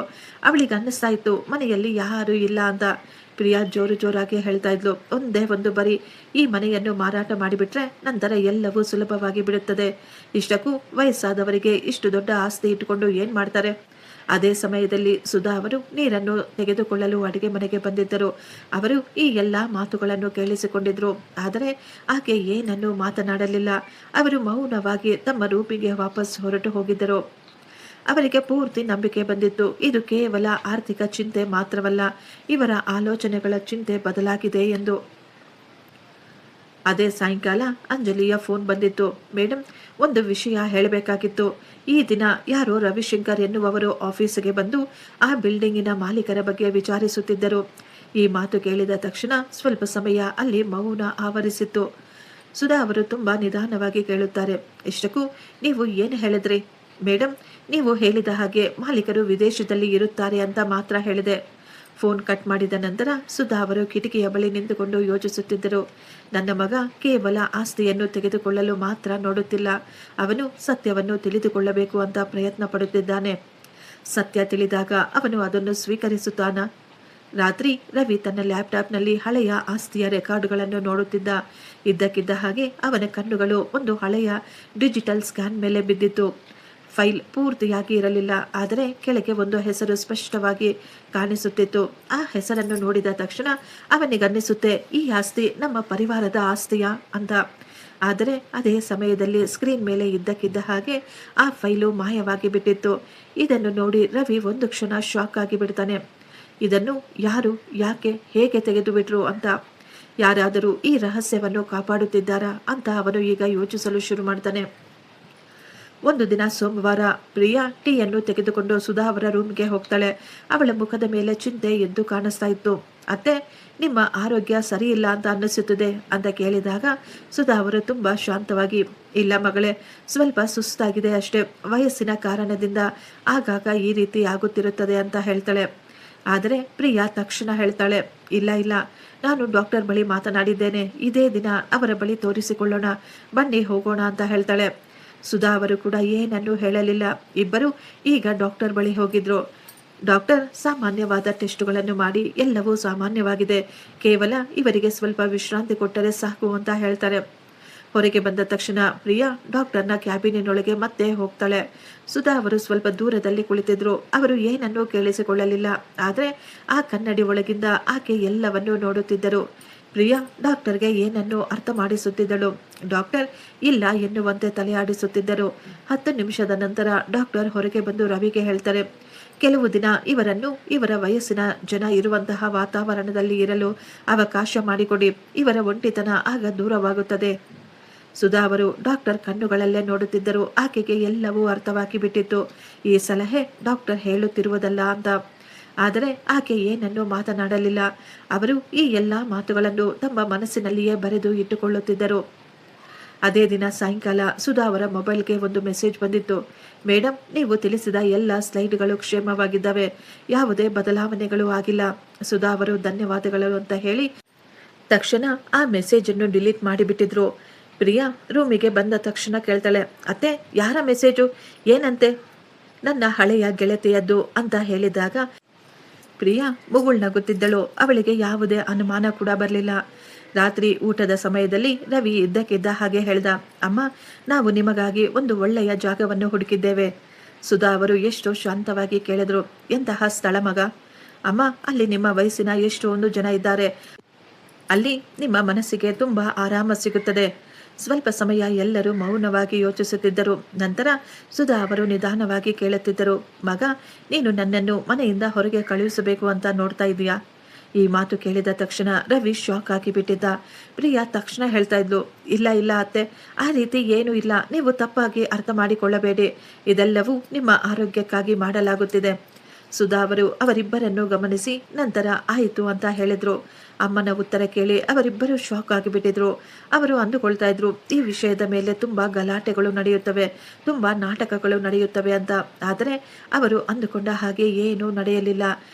ಅವಳಿಗೆ ಅನ್ನಿಸ್ತಾ ಇತ್ತು ಮನೆಯಲ್ಲಿ ಯಾರೂ ಇಲ್ಲ ಅಂತ. ಪ್ರಿಯಾ ಜೋರಾಗಿ ಹೇಳ್ತಾ ಇದ್ಲು, ಒಂದೇ ಒಂದು ಬರಿ ಈ ಮನೆಯನ್ನು ಮಾರಾಟ ಮಾಡಿಬಿಟ್ರೆ ನಂತರ ಎಲ್ಲವೂ ಸುಲಭವಾಗಿ ಬಿಡುತ್ತದೆ. ಇಷ್ಟಕ್ಕೂ ವಯಸ್ಸಾದವರಿಗೆ ಇಷ್ಟು ದೊಡ್ಡ ಆಸ್ತಿ ಇಟ್ಟುಕೊಂಡು ಏನು ಮಾಡ್ತಾರೆ? ಅದೇ ಸಮಯದಲ್ಲಿ ಸುಧಾ ಅವರು ನೀರನ್ನು ತೆಗೆದುಕೊಳ್ಳಲು ಅಡುಗೆ ಮನೆಗೆ ಬಂದಿದ್ದರು. ಅವರು ಈ ಎಲ್ಲ ಮಾತುಗಳನ್ನು ಕೇಳಿಸಿಕೊಂಡಿದ್ರು. ಆದರೆ ಆಕೆ ಏನನ್ನೂ ಮಾತನಾಡಲಿಲ್ಲ. ಅವರು ಮೌನವಾಗಿ ತಮ್ಮ ರೂಪಿಗೆ ವಾಪಸ್ ಹೊರಟು ಹೋಗಿದ್ದರು. ಅವರಿಗೆ ಪೂರ್ತಿ ನಂಬಿಕೆ ಬಂದಿತ್ತು. ಇದು ಕೇವಲ ಆರ್ಥಿಕ ಚಿಂತೆ ಮಾತ್ರವಲ್ಲ, ಇವರ ಆಲೋಚನೆಗಳ ಚಿಂತೆ ಬದಲಾಗಿದೆ ಎಂದು. ಅದೇ ಸಾಯಂಕಾಲ ಅಂಜಲಿಯ ಫೋನ್ ಬಂದಿತ್ತು. ಮೇಡಮ್, ಒಂದು ವಿಷಯ ಹೇಳಬೇಕಾಗಿತ್ತು. ಈ ದಿನ ಯಾರೋ ರವಿಶಂಕರ್ ಎನ್ನುವವರು ಆಫೀಸಿಗೆ ಬಂದು ಆ ಬಿಲ್ಡಿಂಗಿನ ಮಾಲೀಕರ ಬಗ್ಗೆ ವಿಚಾರಿಸುತ್ತಿದ್ದರು. ಈ ಮಾತು ಕೇಳಿದ ತಕ್ಷಣ ಸ್ವಲ್ಪ ಸಮಯ ಅಲ್ಲಿ ಮೌನ ಆವರಿಸಿತ್ತು. ಸುಧಾ ಅವರು ತುಂಬಾ ನಿಧಾನವಾಗಿ ಕೇಳುತ್ತಾರೆ. ಇಷ್ಟಕ್ಕೂ ನೀವು ಏನು ಹೇಳಿದ್ರಿ? ಮೇಡಮ್, ನೀವು ಹೇಳಿದ ಹಾಗೆ ಮಾಲೀಕರು ವಿದೇಶದಲ್ಲಿ ಇರುತ್ತಾರೆ ಅಂತ ಮಾತ್ರ ಹೇಳಿದೆ. ಫೋನ್ ಕಟ್ ಮಾಡಿದ ನಂತರ ಸುಧಾ ಅವರು ಕಿಟಕಿಯ ಬಳಿ ನಿಂತುಕೊಂಡು ಯೋಚಿಸುತ್ತಿದ್ದರು. ನನ್ನ ಮಗ ಕೇವಲ ಆಸ್ತಿಯನ್ನು ತೆಗೆದುಕೊಳ್ಳಲು ಮಾತ್ರ ನೋಡುತ್ತಿಲ್ಲ, ಅವನು ಸತ್ಯವನ್ನು ತಿಳಿದುಕೊಳ್ಳಬೇಕು ಅಂತ ಪ್ರಯತ್ನ ಪಡುತ್ತಿದ್ದಾನೆ. ಸತ್ಯ ತಿಳಿದಾಗ ಅವನು ಅದನ್ನು ಸ್ವೀಕರಿಸುತ್ತಾನ? ರಾತ್ರಿ ರವಿ ತನ್ನ ಲ್ಯಾಪ್ಟಾಪ್ನಲ್ಲಿ ಹಳೆಯ ಆಸ್ತಿಯ ರೆಕಾರ್ಡ್ಗಳನ್ನು ನೋಡುತ್ತಿದ್ದ. ಇದ್ದಕ್ಕಿದ್ದ ಹಾಗೆ ಅವನ ಕಣ್ಣುಗಳು ಒಂದು ಹಳೆಯ ಡಿಜಿಟಲ್ ಸ್ಕ್ಯಾನ್ ಮೇಲೆ ಬಿದ್ದಿತ್ತು. ಫೈಲ್ ಪೂರ್ತಿಯಾಗಿ ಇರಲಿಲ್ಲ, ಆದರೆ ಕೆಳಗೆ ಒಂದು ಹೆಸರು ಸ್ಪಷ್ಟವಾಗಿ ಕಾಣಿಸುತ್ತಿತ್ತು. ಆ ಹೆಸರನ್ನು ನೋಡಿದ ತಕ್ಷಣ ಅವನಿಗನ್ನಿಸುತ್ತೆ, ಈ ಆಸ್ತಿ ನಮ್ಮ ಪರಿವಾರದ ಆಸ್ತಿಯಾ ಅಂತ. ಆದರೆ ಅದೇ ಸಮಯದಲ್ಲಿ ಸ್ಕ್ರೀನ್ ಮೇಲೆ ಇದ್ದಕ್ಕಿದ್ದ ಹಾಗೆ ಆ ಫೈಲು ಮಾಯವಾಗಿ ಬಿಟ್ಟಿತ್ತು. ಇದನ್ನು ನೋಡಿ ರವಿ ಒಂದು ಕ್ಷಣ ಶಾಕ್ ಆಗಿ ಬಿಡ್ತಾನೆ. ಇದನ್ನು ಯಾರು, ಯಾಕೆ, ಹೇಗೆ ತೆಗೆದು ಬಿಟ್ರು ಅಂತ. ಯಾರಾದರೂ ಈ ರಹಸ್ಯವನ್ನು ಕಾಪಾಡುತ್ತಿದ್ದಾರಾ ಅಂತ ಅವನು ಈಗ ಯೋಚಿಸಲು ಶುರು ಮಾಡ್ತಾನೆ. ಒಂದು ದಿನ ಸೋಮವಾರ ಪ್ರಿಯಾ ಟೀಯನ್ನು ತೆಗೆದುಕೊಂಡು ಸುಧಾ ಅವರ ರೂಮ್ಗೆ ಹೋಗ್ತಾಳೆ. ಅವಳ ಮುಖದ ಮೇಲೆ ಚಿಂತೆ ಎದ್ದು ಕಾಣಿಸ್ತಾ ಇತ್ತು. ಅತ್ತೆ, ನಿಮ್ಮ ಆರೋಗ್ಯ ಸರಿ ಇಲ್ಲ ಅಂತ ಅನ್ನಿಸುತ್ತದೆ ಅಂತ ಕೇಳಿದಾಗ ಸುಧಾ ಅವರು ತುಂಬ ಶಾಂತವಾಗಿ, ಇಲ್ಲ ಮಗಳೇ, ಸ್ವಲ್ಪ ಸುಸ್ತಾಗಿದೆ ಅಷ್ಟೇ, ವಯಸ್ಸಿನ ಕಾರಣದಿಂದ ಆಗಾಗ ಈ ರೀತಿ ಆಗುತ್ತಿರುತ್ತದೆ ಅಂತ ಹೇಳ್ತಾಳೆ. ಆದರೆ ಪ್ರಿಯಾ ತಕ್ಷಣ ಹೇಳ್ತಾಳೆ, ಇಲ್ಲ ಇಲ್ಲ, ನಾನು ಡಾಕ್ಟರ್ ಬಳಿ ಮಾತನಾಡಿದ್ದೇನೆ, ಇದೇ ದಿನ ಅವರ ಬಳಿ ತೋರಿಸಿಕೊಳ್ಳೋಣ, ಬನ್ನಿ ಹೋಗೋಣ ಅಂತ ಹೇಳ್ತಾಳೆ. ಸುಧಾ ಅವರು ಕೂಡ ಏನನ್ನೂ ಹೇಳಲಿಲ್ಲ. ಇಬ್ಬರು ಈಗ ಡಾಕ್ಟರ್ ಬಳಿ ಹೋಗಿದ್ರು. ಡಾಕ್ಟರ್ ಸಾಮಾನ್ಯವಾದ ಟೆಸ್ಟುಗಳನ್ನು ಮಾಡಿ ಎಲ್ಲವೂ ಸಾಮಾನ್ಯವಾಗಿದೆ, ಕೇವಲ ಇವರಿಗೆ ಸ್ವಲ್ಪ ವಿಶ್ರಾಂತಿ ಕೊಟ್ಟರೆ ಸಾಕು ಅಂತ ಹೇಳ್ತಾರೆ. ಹೊರಗೆ ಬಂದ ತಕ್ಷಣ ಪ್ರಿಯಾ ಡಾಕ್ಟರ್ನ ಕ್ಯಾಬಿನಿನೊಳಗೆ ಮತ್ತೆ ಹೋಗ್ತಾಳೆ. ಸುಧಾ ಅವರು ಸ್ವಲ್ಪ ದೂರದಲ್ಲಿ ಕುಳಿತಿದ್ರು. ಅವರು ಏನನ್ನೂ ಕೇಳಿಸಿಕೊಳ್ಳಲಿಲ್ಲ, ಆದರೆ ಆ ಕನ್ನಡಿ ಒಳಗಿಂದ ಆಕೆ ಎಲ್ಲವನ್ನೂ ನೋಡುತ್ತಿದ್ದರು. ಪ್ರಿಯಾ ಡಾಕ್ಟರ್ಗೆ ಏನನ್ನು ಅರ್ಥ ಮಾಡಿಸುತ್ತಿದ್ದಳು. ಡಾಕ್ಟರ್ ಇಲ್ಲ ಎನ್ನುವಂತೆ ತಲೆಯಾಡಿಸುತ್ತಿದ್ದರು. 10 ನಿಮಿಷದ ನಂತರ ಡಾಕ್ಟರ್ ಹೊರಗೆ ಬಂದು ರವಿಗೆ ಹೇಳ್ತಾರೆ, ಕೆಲವು ದಿನ ಇವರನ್ನು ಇವರ ವಯಸ್ಸಿನ ಜನ ಇರುವಂತಹ ವಾತಾವರಣದಲ್ಲಿ ಇರಲು ಅವಕಾಶ ಮಾಡಿಕೊಡಿ, ಇವರ ಒಂಟಿತನ ಆಗ ದೂರವಾಗುತ್ತದೆ. ಸುಧಾ ಅವರು ಡಾಕ್ಟರ್ ಕಣ್ಣುಗಳಲ್ಲೇ ನೋಡುತ್ತಿದ್ದರು. ಆಕೆಗೆ ಎಲ್ಲವೂ ಅರ್ಥವಾಗಿ ಬಿಟ್ಟಿತ್ತು. ಈ ಸಲಹೆ ಡಾಕ್ಟರ್ ಹೇಳುತ್ತಿರುವುದಲ್ಲ ಅಂತ. ಆದರೆ ಆಕೆ ಏನನ್ನೂ ಮಾತನಾಡಲಿಲ್ಲ. ಅವರು ಈ ಎಲ್ಲ ಮಾತುಗಳನ್ನು ತಮ್ಮ ಮನಸ್ಸಿನಲ್ಲಿಯೇ ಬರೆದು ಇಟ್ಟುಕೊಳ್ಳುತ್ತಿದ್ದರು. ಅದೇ ದಿನ ಸಾಯಂಕಾಲ ಸುಧಾ ಅವರ ಮೊಬೈಲ್ಗೆ ಒಂದು ಮೆಸೇಜ್ ಬಂದಿತ್ತು. ಮೇಡಮ್, ನೀವು ತಿಳಿಸಿದ ಎಲ್ಲ ಸ್ಲೈಡ್ಗಳು ಕ್ಷೇಮವಾಗಿದ್ದಾವೆ, ಯಾವುದೇ ಬದಲಾವಣೆಗಳು ಆಗಿಲ್ಲ. ಸುಧಾ ಅವರು ಧನ್ಯವಾದಗಳು ಅಂತ ಹೇಳಿ ತಕ್ಷಣ ಆ ಮೆಸೇಜನ್ನು ಡಿಲೀಟ್ ಮಾಡಿಬಿಟ್ಟಿದ್ರು. ಪ್ರಿಯಾ ರೂಮಿಗೆ ಬಂದ ತಕ್ಷಣ ಕೇಳ್ತಾಳೆ, ಅತ್ತೆ, ಯಾರ ಮೆಸೇಜು, ಏನಂತೆ? ನನ್ನ ಹಳೆಯ ಗೆಳತಿಯದ್ದು ಅಂತ ಹೇಳಿದಾಗ ಪ್ರಿಯಾ ಮುಗುಳ್ನಗುತ್ತಿದ್ದಳು. ಅವಳಿಗೆ ಯಾವುದೇ ಅನುಮಾನ ಕೂಡ ಬರಲಿಲ್ಲ. ರಾತ್ರಿ ಊಟದ ಸಮಯದಲ್ಲಿ ರವಿ ಇದ್ದಕ್ಕಿದ್ದ ಹಾಗೆ ಹೇಳ್ದ, ಅಮ್ಮ, ನಾವು ನಿಮಗಾಗಿ ಒಂದು ಒಳ್ಳೆಯ ಜಾಗವನ್ನು ಹುಡುಕಿದ್ದೇವೆ. ಸುಧಾ ಅವರು ಎಷ್ಟು ಶಾಂತವಾಗಿ ಕೇಳಿದ್ರು, ಎಂತಹ ಸ್ಥಳ ಮಗ? ಅಮ್ಮ, ಅಲ್ಲಿ ನಿಮ್ಮ ವಯಸ್ಸಿನ ಎಷ್ಟೊಂದು ಜನ ಇದ್ದಾರೆ, ಅಲ್ಲಿ ನಿಮ್ಮ ಮನಸ್ಸಿಗೆ ತುಂಬ ಆರಾಮ ಸಿಗುತ್ತದೆ. ಸ್ವಲ್ಪ ಸಮಯ ಎಲ್ಲರೂ ಮೌನವಾಗಿ ಯೋಚಿಸುತ್ತಿದ್ದರು. ನಂತರ ಸುಧಾ ಅವರು ನಿಧಾನವಾಗಿ ಕೇಳುತ್ತಿದ್ದರು, ಮಗ, ನೀನು ನನ್ನನ್ನು ಮನೆಯಿಂದ ಹೊರಗೆ ಕಳುಹಿಸಬೇಕು ಅಂತ ನೋಡ್ತಾ ಇದೀಯಾ? ಈ ಮಾತು ಕೇಳಿದ ತಕ್ಷಣ ರವಿ ಶಾಕ್ ಆಗಿ ಬಿಟ್ಟಿದ್ದ. ಪ್ರಿಯಾ ತಕ್ಷಣ ಹೇಳ್ತಾ ಇದ್ಲು, ಇಲ್ಲ ಇಲ್ಲ ಅತ್ತೆ, ಆ ರೀತಿ ಏನೂ ಇಲ್ಲ, ನೀವು ತಪ್ಪಾಗಿ ಅರ್ಥ ಮಾಡಿಕೊಳ್ಳಬೇಡಿ, ಇದೆಲ್ಲವೂ ನಿಮ್ಮ ಆರೋಗ್ಯಕ್ಕಾಗಿ ಮಾಡಲಾಗುತ್ತಿದೆ. ಸುಧಾ ಅವರು ಅವರಿಬ್ಬರನ್ನು ಗಮನಿಸಿ ನಂತರ ಆಯಿತು ಅಂತ ಹೇಳಿದ್ರು. ಅಮ್ಮನ ಉತ್ತರ ಕೇಳಿ ಅವರಿಬ್ಬರು ಶಾಕ್ ಆಗಿಬಿಟ್ಟಿದ್ರು. ಅವರು ಅಂದುಕೊಳ್ತಾ ಇದ್ರು, ಈ ವಿಷಯದ ಮೇಲೆ ತುಂಬ ಗಲಾಟೆಗಳು ನಡೆಯುತ್ತವೆ, ತುಂಬ ನಾಟಕಗಳು ನಡೆಯುತ್ತವೆ ಅಂತ. ಆದರೆ ಅವರು ಅಂದುಕೊಂಡ ಹಾಗೆ ಏನೂ ನಡೆಯಲಿಲ್ಲ.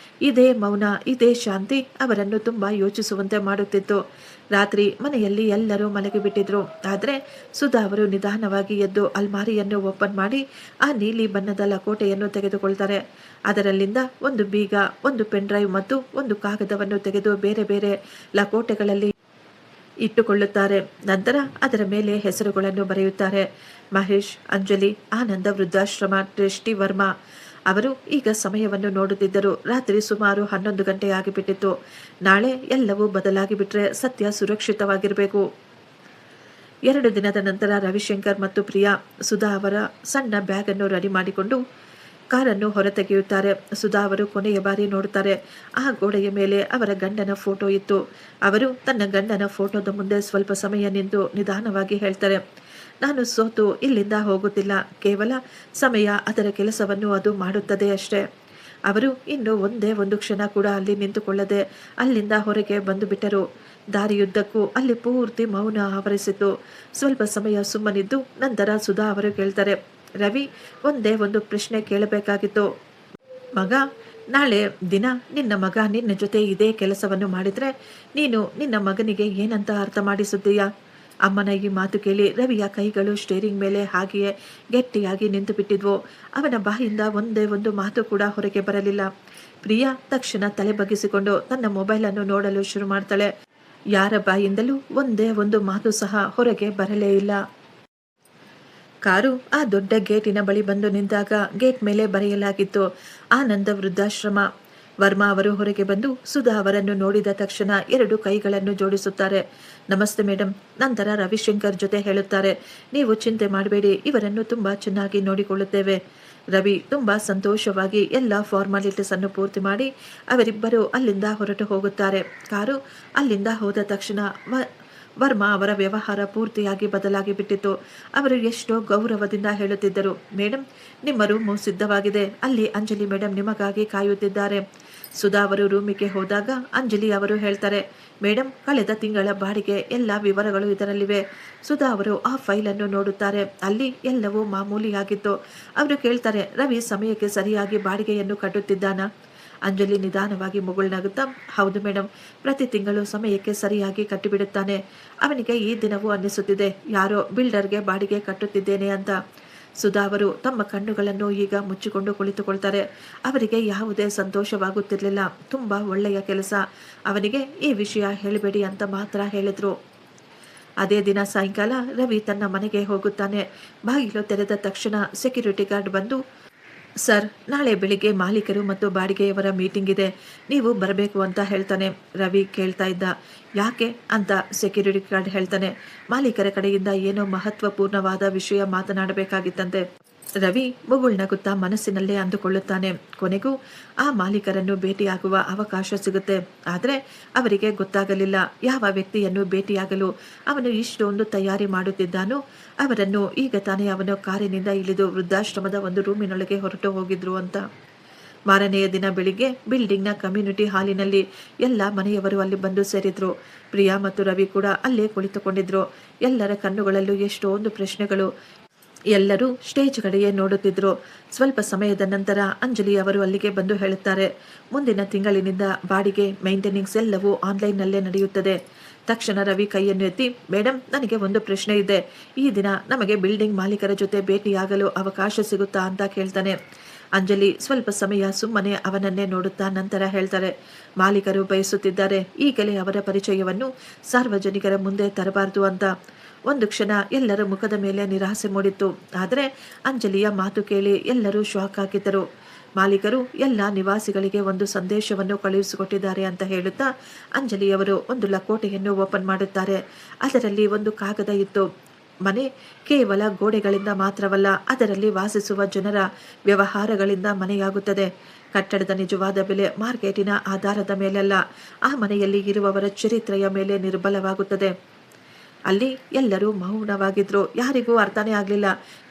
ಇದೇ ಮೌನ, ಇದೇ ಶಾಂತಿ ಅವರನ್ನು ತುಂಬ ಯೋಚಿಸುವಂತೆ ಮಾಡುತ್ತಿತ್ತು. ರಾತ್ರಿ ಮನೆಯಲ್ಲಿ ಎಲ್ಲರೂ ಮಲಗಿಬಿಟ್ಟಿದ್ರು. ಆದರೆ ಸುಧಾ ಅವರು ನಿಧಾನವಾಗಿ ಎದ್ದು ಅಲ್ಮಾರಿಯನ್ನು ಓಪನ್ ಮಾಡಿ ಆ ನೀಲಿ ಬಣ್ಣದ ಲಕೋಟೆಯನ್ನು ತೆಗೆದುಕೊಳ್ತಾರೆ. ಅದರಲ್ಲಿಂದ ಒಂದು ಬೀಗ, ಒಂದು ಪೆನ್ಡ್ರೈವ್ ಮತ್ತು ಒಂದು ಕಾಗದವನ್ನು ತೆಗೆದು ಬೇರೆ ಬೇರೆ ಲಕೋಟೆಗಳಲ್ಲಿ ಇಟ್ಟುಕೊಳ್ಳುತ್ತಾರೆ. ನಂತರ ಅದರ ಮೇಲೆ ಹೆಸರುಗಳನ್ನು ಬರೆಯುತ್ತಾರೆ. ಮಹೇಶ್, ಅಂಜಲಿ, ಆನಂದ ವೃದ್ಧಾಶ್ರಮ ಟ್ರಸ್ಟಿ ವರ್ಮಾ. ಅವರು ಈಗ ಸಮಯವನ್ನು ನೋಡುತ್ತಿದ್ದರು. ರಾತ್ರಿ ಸುಮಾರು 11 ಗಂಟೆ ಆಗಿಬಿಟ್ಟಿತ್ತು. ನಾಳೆ ಎಲ್ಲವೂ ಬದಲಾಗಿ ಬಿಟ್ರೆ ಸತ್ಯ ಸುರಕ್ಷಿತವಾಗಿರಬೇಕು. 2 ದಿನದ ನಂತರ ರವಿಶಂಕರ್ ಮತ್ತು ಪ್ರಿಯಾ ಸುಧಾ ಅವರ ಸಣ್ಣ ಬ್ಯಾಗನ್ನು ರೆಡಿ ಮಾಡಿಕೊಂಡು ಕಾರನ್ನು ಹೊರತೆಗೆಯುತ್ತಾರೆ. ಸುಧಾ ಅವರು ಕೊನೆಯ ಬಾರಿ ನೋಡುತ್ತಾರೆ. ಆ ಗೋಡೆಯ ಮೇಲೆ ಅವರ ಗಂಡನ ಫೋಟೋ ಇತ್ತು. ಅವರು ತನ್ನ ಗಂಡನ ಫೋಟೋದ ಮುಂದೆ ಸ್ವಲ್ಪ ಸಮಯ ನಿಂತು ನಿಧಾನವಾಗಿ ಹೇಳ್ತಾರೆ, ನಾನು ಸೋತು ಇಲ್ಲಿಂದ ಹೋಗುತ್ತಿಲ್ಲ. ಕೇವಲ ಸಮಯ ಅದರ ಕೆಲಸವನ್ನು ಅದು ಮಾಡುತ್ತದೆ ಅಷ್ಟೇ. ಅವರು ಇನ್ನು ಒಂದೇ ಒಂದು ಕ್ಷಣ ಕೂಡ ಅಲ್ಲಿ ನಿಂತುಕೊಳ್ಳದೆ ಅಲ್ಲಿಂದ ಹೊರಗೆ ಬಂದು ಬಿಟ್ಟರು. ದಾರಿಯುದ್ದಕ್ಕೂ ಅಲ್ಲಿ ಪೂರ್ತಿ ಮೌನ ಆವರಿಸಿತು. ಸ್ವಲ್ಪ ಸಮಯ ಸುಮ್ಮನಿದ್ದು ನಂತರ ಸುಧಾ ಅವರು ಕೇಳ್ತಾರೆ, ರವಿ, ಒಂದೇ ಒಂದು ಪ್ರಶ್ನೆ ಕೇಳಬೇಕಾಗಿತ್ತು. ಮಗ, ನಾಳೆ ದಿನ ನಿನ್ನ ಮಗ ನಿನ್ನ ಜೊತೆ ಇದೇ ಕೆಲಸವನ್ನು ಮಾಡಿದ್ರೆ ನೀನು ನಿನ್ನ ಮಗನಿಗೆ ಏನಂತ ಅರ್ಥ ಮಾಡಿಸುತ್ತೀಯಾ? ಅಮ್ಮನ ಈ ಮಾತು ಕೇಳಿ ರವಿಯ ಕೈಗಳು ಸ್ಟೇರಿಂಗ್ ಮೇಲೆ ಹಾಗೆಯೇ ಗಟ್ಟಿಯಾಗಿ ನಿಂತು ಬಿಟ್ಟಿದ್ವು. ಅವನ ಬಾಯಿಂದ ಒಂದೇ ಒಂದು ಮಾತು ಕೂಡ ಹೊರಗೆ ಬರಲಿಲ್ಲ. ಪ್ರಿಯಾ ತಕ್ಷಣ ತಲೆ ಬಗ್ಗಿಸಿಕೊಂಡು ತನ್ನ ಮೊಬೈಲನ್ನು ನೋಡಲು ಶುರು ಮಾಡ್ತಾಳೆ. ಯಾರ ಬಾಯಿಂದಲೂ ಒಂದೇ ಒಂದು ಮಾತು ಸಹ ಹೊರಗೆ ಬರಲೇ ಇಲ್ಲ. ಕಾರು ಆ ದೊಡ್ಡ ಗೇಟಿನ ಬಳಿ ಬಂದು ನಿಂತಾಗ ಗೇಟ್ ಮೇಲೆ ಬರೆಯಲಾಗಿತ್ತು, ಆನಂದ ವೃದ್ಧಾಶ್ರಮ. ವರ್ಮಾ ಅವರು ಹೊರಗೆ ಬಂದು ಸುಧಾ ಅವರನ್ನು ನೋಡಿದ ತಕ್ಷಣ 2 ಕೈಗಳನ್ನು ಜೋಡಿಸುತ್ತಾರೆ. ನಮಸ್ತೆ ಮೇಡಮ್. ನಂತರ ರವಿಶಂಕರ್ ಜೊತೆ ಹೇಳುತ್ತಾರೆ, ನೀವು ಚಿಂತೆ ಮಾಡಬೇಡಿ, ಇವರನ್ನು ತುಂಬಾ ಚೆನ್ನಾಗಿ ನೋಡಿಕೊಳ್ಳುತ್ತೇವೆ. ರವಿ ತುಂಬಾ ಸಂತೋಷವಾಗಿ ಎಲ್ಲ ಫಾರ್ಮಾಲಿಟೀಸ್ ಅನ್ನು ಪೂರ್ತಿ ಮಾಡಿ ಅವರಿಬ್ಬರು ಅಲ್ಲಿಂದ ಹೊರಟು ಹೋಗುತ್ತಾರೆ. ಕಾರು ಅಲ್ಲಿಂದ ಹೋದ ತಕ್ಷಣ ವರ್ಮಾ ಅವರ ವ್ಯವಹಾರ ಪೂರ್ತಿಯಾಗಿ ಬದಲಾಗಿ ಬಿಟ್ಟಿತು. ಅವರು ಎಷ್ಟೋ ಗೌರವದಿಂದ ಹೇಳುತ್ತಿದ್ದರು, ಮೇಡಮ್, ನಿಮ್ಮ ರೂಮು ಸಿದ್ಧವಾಗಿದೆ, ಅಲ್ಲಿ ಅಂಜಲಿ ಮೇಡಮ್ ನಿಮಗಾಗಿ ಕಾಯುತ್ತಿದ್ದಾರೆ. ಸುಧಾ ಅವರು ರೂಮಿಗೆ ಹೋದಾಗ ಅಂಜಲಿ ಅವರು ಹೇಳ್ತಾರೆ, ಮೇಡಮ್, ಕಳೆದ ತಿಂಗಳ ಬಾಡಿಗೆ ಎಲ್ಲ ವಿವರಗಳು ಇದರಲ್ಲಿವೆ. ಸುಧಾ ಅವರು ಆ ಫೈಲನ್ನು ನೋಡುತ್ತಾರೆ. ಅಲ್ಲಿ ಎಲ್ಲವೂ ಮಾಮೂಲಿಯಾಗಿತ್ತು. ಅವರು ಕೇಳ್ತಾರೆ, ರವಿ ಸಮಯಕ್ಕೆ ಸರಿಯಾಗಿ ಬಾಡಿಗೆಯನ್ನು ಕಟ್ಟುತ್ತಿದ್ದಾನಾ? ಅಂಜಲಿ ನಿಧಾನವಾಗಿ ಮುಗುಳ್ನಗುತ್ತಾ, ಹೌದು ಮೇಡಮ್, ಪ್ರತಿ ತಿಂಗಳು ಸಮಯಕ್ಕೆ ಸರಿಯಾಗಿ ಕಟ್ಟಿಬಿಡುತ್ತಾನೆ. ಅವನಿಗೆ ಈ ದಿನವೂ ಅನ್ನಿಸುತ್ತಿದೆ ಯಾರೋ ಬಿಲ್ಡರ್ಗೆ ಬಾಡಿಗೆ ಕಟ್ಟುತ್ತಿದ್ದೇನೆ ಅಂತ. ಸುಧಾ ಅವರು ತಮ್ಮ ಕಣ್ಣುಗಳನ್ನು ಈಗ ಮುಚ್ಚಿಕೊಂಡು ಕುಳಿತುಕೊಳ್ತಾರೆ. ಅವರಿಗೆ ಯಾವುದೇ ಸಂತೋಷವಾಗುತ್ತಿರಲಿಲ್ಲ. ತುಂಬ ಒಳ್ಳೆಯ ಕೆಲಸ. ಅವನಿಗೆ ಈ ವಿಷಯ ಹೇಳಬೇಡಿ ಅಂತ ಮಾತ್ರ ಹೇಳಿದ್ರು. ಅದೇ ದಿನ ಸಾಯಂಕಾಲ ರವಿ ತನ್ನ ಮನೆಗೆ ಹೋಗುತ್ತಾನೆ. ಬಾಗಿಲು ತೆರೆದ ತಕ್ಷಣ ಸೆಕ್ಯೂರಿಟಿ ಗಾರ್ಡ್ ಬಂದು, ಸರ್, ನಾಳೆ ಬೆಳಿಗ್ಗೆ ಮಾಲೀಕರು ಮತ್ತು ಬಾಡಿಗೆಯವರ ಮೀಟಿಂಗ್ ಇದೆ, ನೀವು ಬರಬೇಕು ಅಂತ ಹೇಳ್ತಾನೆ. ರವಿ ಕೇಳ್ತಾ ಇದ್ದ, ಯಾಕೆ ಅಂತ. ಸೆಕ್ಯೂರಿಟಿ ಗಾರ್ಡ್ ಹೇಳ್ತಾನೆ, ಮಾಲೀಕರ ಕಡೆಯಿಂದ ಏನೋ ಮಹತ್ವಪೂರ್ಣವಾದ ವಿಷಯ ಮಾತನಾಡಬೇಕಾಗಿತ್ತಂತೆ. ರವಿ ಮುಗುಳ್ನಗುತ್ತಾ ಮನಸ್ಸಿನಲ್ಲೇ ಅಂದುಕೊಳ್ಳುತ್ತಾನೆ, ಕೊನೆಗೂ ಆ ಮಾಲೀಕರನ್ನು ಭೇಟಿಯಾಗುವ ಅವಕಾಶ ಸಿಗುತ್ತೆ. ಆದರೆ ಅವರಿಗೆ ಗೊತ್ತಾಗಲಿಲ್ಲ ಯಾವ ವ್ಯಕ್ತಿಯನ್ನು ಭೇಟಿಯಾಗಲು ಅವನು ಇಷ್ಟೊಂದು ತಯಾರಿ ಮಾಡುತ್ತಿದ್ದಾನೋ. ಅವರನ್ನು ಈಗ ತಾನೇ ಅವನ ಕಾರಿನಿಂದ ಇಳಿದು ವೃದ್ಧಾಶ್ರಮದ ಒಂದು ರೂಮಿನೊಳಗೆ ಹೊರಟು ಹೋಗಿದ್ರು ಅಂತ. ಮಾರನೆಯ ದಿನ ಬೆಳಿಗ್ಗೆ ಬಿಲ್ಡಿಂಗ್ನ ಕಮ್ಯುನಿಟಿ ಹಾಲಿನಲ್ಲಿ ಎಲ್ಲ ಮನೆಯವರು ಅಲ್ಲಿ ಬಂದು ಸೇರಿದ್ರು. ಪ್ರಿಯಾ ಮತ್ತು ರವಿ ಕೂಡ ಅಲ್ಲೇ ಕುಳಿತುಕೊಂಡಿದ್ರು. ಎಲ್ಲರ ಕಣ್ಣುಗಳಲ್ಲೂ ಎಷ್ಟೊಂದು ಪ್ರಶ್ನೆಗಳು. ಎಲ್ಲರೂ ಸ್ಟೇಜ್ ಕಡೆಯೇ ನೋಡುತ್ತಿದ್ರು. ಸ್ವಲ್ಪ ಸಮಯದ ನಂತರ ಅಂಜಲಿ ಅವರು ಅಲ್ಲಿಗೆ ಬಂದು ಹೇಳುತ್ತಾರೆ, ಮುಂದಿನ ತಿಂಗಳಿನಿಂದ ಬಾಡಿಗೆ, ಮೇಂಟೆನೆನ್ಸ್ ಎಲ್ಲವೂ ಆನ್ಲೈನ್ನಲ್ಲೇ ನಡೆಯುತ್ತದೆ. ತಕ್ಷಣ ರವಿ ಕೈಯನ್ನು ಎತ್ತಿ, ಮೇಡಮ್, ನನಗೆ ಒಂದು ಪ್ರಶ್ನೆ ಇದೆ. ಈ ದಿನ ನಮಗೆ ಬಿಲ್ಡಿಂಗ್ ಮಾಲೀಕರ ಜೊತೆ ಭೇಟಿಯಾಗಲು ಅವಕಾಶ ಸಿಗುತ್ತಾ ಅಂತ ಕೇಳ್ತಾನೆ. ಅಂಜಲಿ ಸ್ವಲ್ಪ ಸಮಯ ಸುಮ್ಮನೆ ಅವನನ್ನೇ ನೋಡುತ್ತಾ ನಂತರ ಹೇಳ್ತಾರೆ, ಮಾಲೀಕರು ಬಯಸುತ್ತಿದ್ದಾರೆ ಈಗಲೇ ಅವರ ಪರಿಚಯವನ್ನು ಸಾರ್ವಜನಿಕರ ಮುಂದೆ ತರಬಾರದು ಅಂತ. ಒಂದು ಕ್ಷಣ ಎಲ್ಲರ ಮುಖದ ಮೇಲೆ ನಿರಾಸೆ ಮೂಡಿತ್ತು. ಆದರೆ ಅಂಜಲಿಯ ಮಾತು ಕೇಳಿ ಎಲ್ಲರೂ ಶಾಕ್ ಆಗಿದ್ದರು. ಮಾಲೀಕರು ಎಲ್ಲ ನಿವಾಸಿಗಳಿಗೆ ಒಂದು ಸಂದೇಶವನ್ನು ಕಳುಹಿಸಿಕೊಟ್ಟಿದ್ದಾರೆ ಅಂತ ಹೇಳುತ್ತಾ ಅಂಜಲಿಯವರು ಒಂದು ಲಕೋಟೆಯನ್ನು ಓಪನ್ ಮಾಡುತ್ತಾರೆ. ಅದರಲ್ಲಿ ಒಂದು ಕಾಗದ ಇತ್ತು. ಮನೆ ಕೇವಲ ಗೋಡೆಗಳಿಂದ ಮಾತ್ರವಲ್ಲ, ಅದರಲ್ಲಿ ವಾಸಿಸುವ ಜನರ ವ್ಯವಹಾರಗಳಿಂದ ಮನೆಯಾಗುತ್ತದೆ. ಕಟ್ಟಡದ ನಿಜವಾದ ಬೆಲೆ ಮಾರ್ಕೆಟಿನ ಆಧಾರದ ಮೇಲಲ್ಲ, ಆ ಮನೆಯಲ್ಲಿ ಇರುವವರ ಚರಿತ್ರೆಯ ಮೇಲೆ ನಿರ್ಬಲವಾಗುತ್ತದೆ. ಅಲ್ಲಿ ಎಲ್ಲರೂ ಮೌನವಾಗಿದ್ರು. ಯಾರಿಗೂ ಅರ್ಥನೇ ಆಗಲಿಲ್ಲ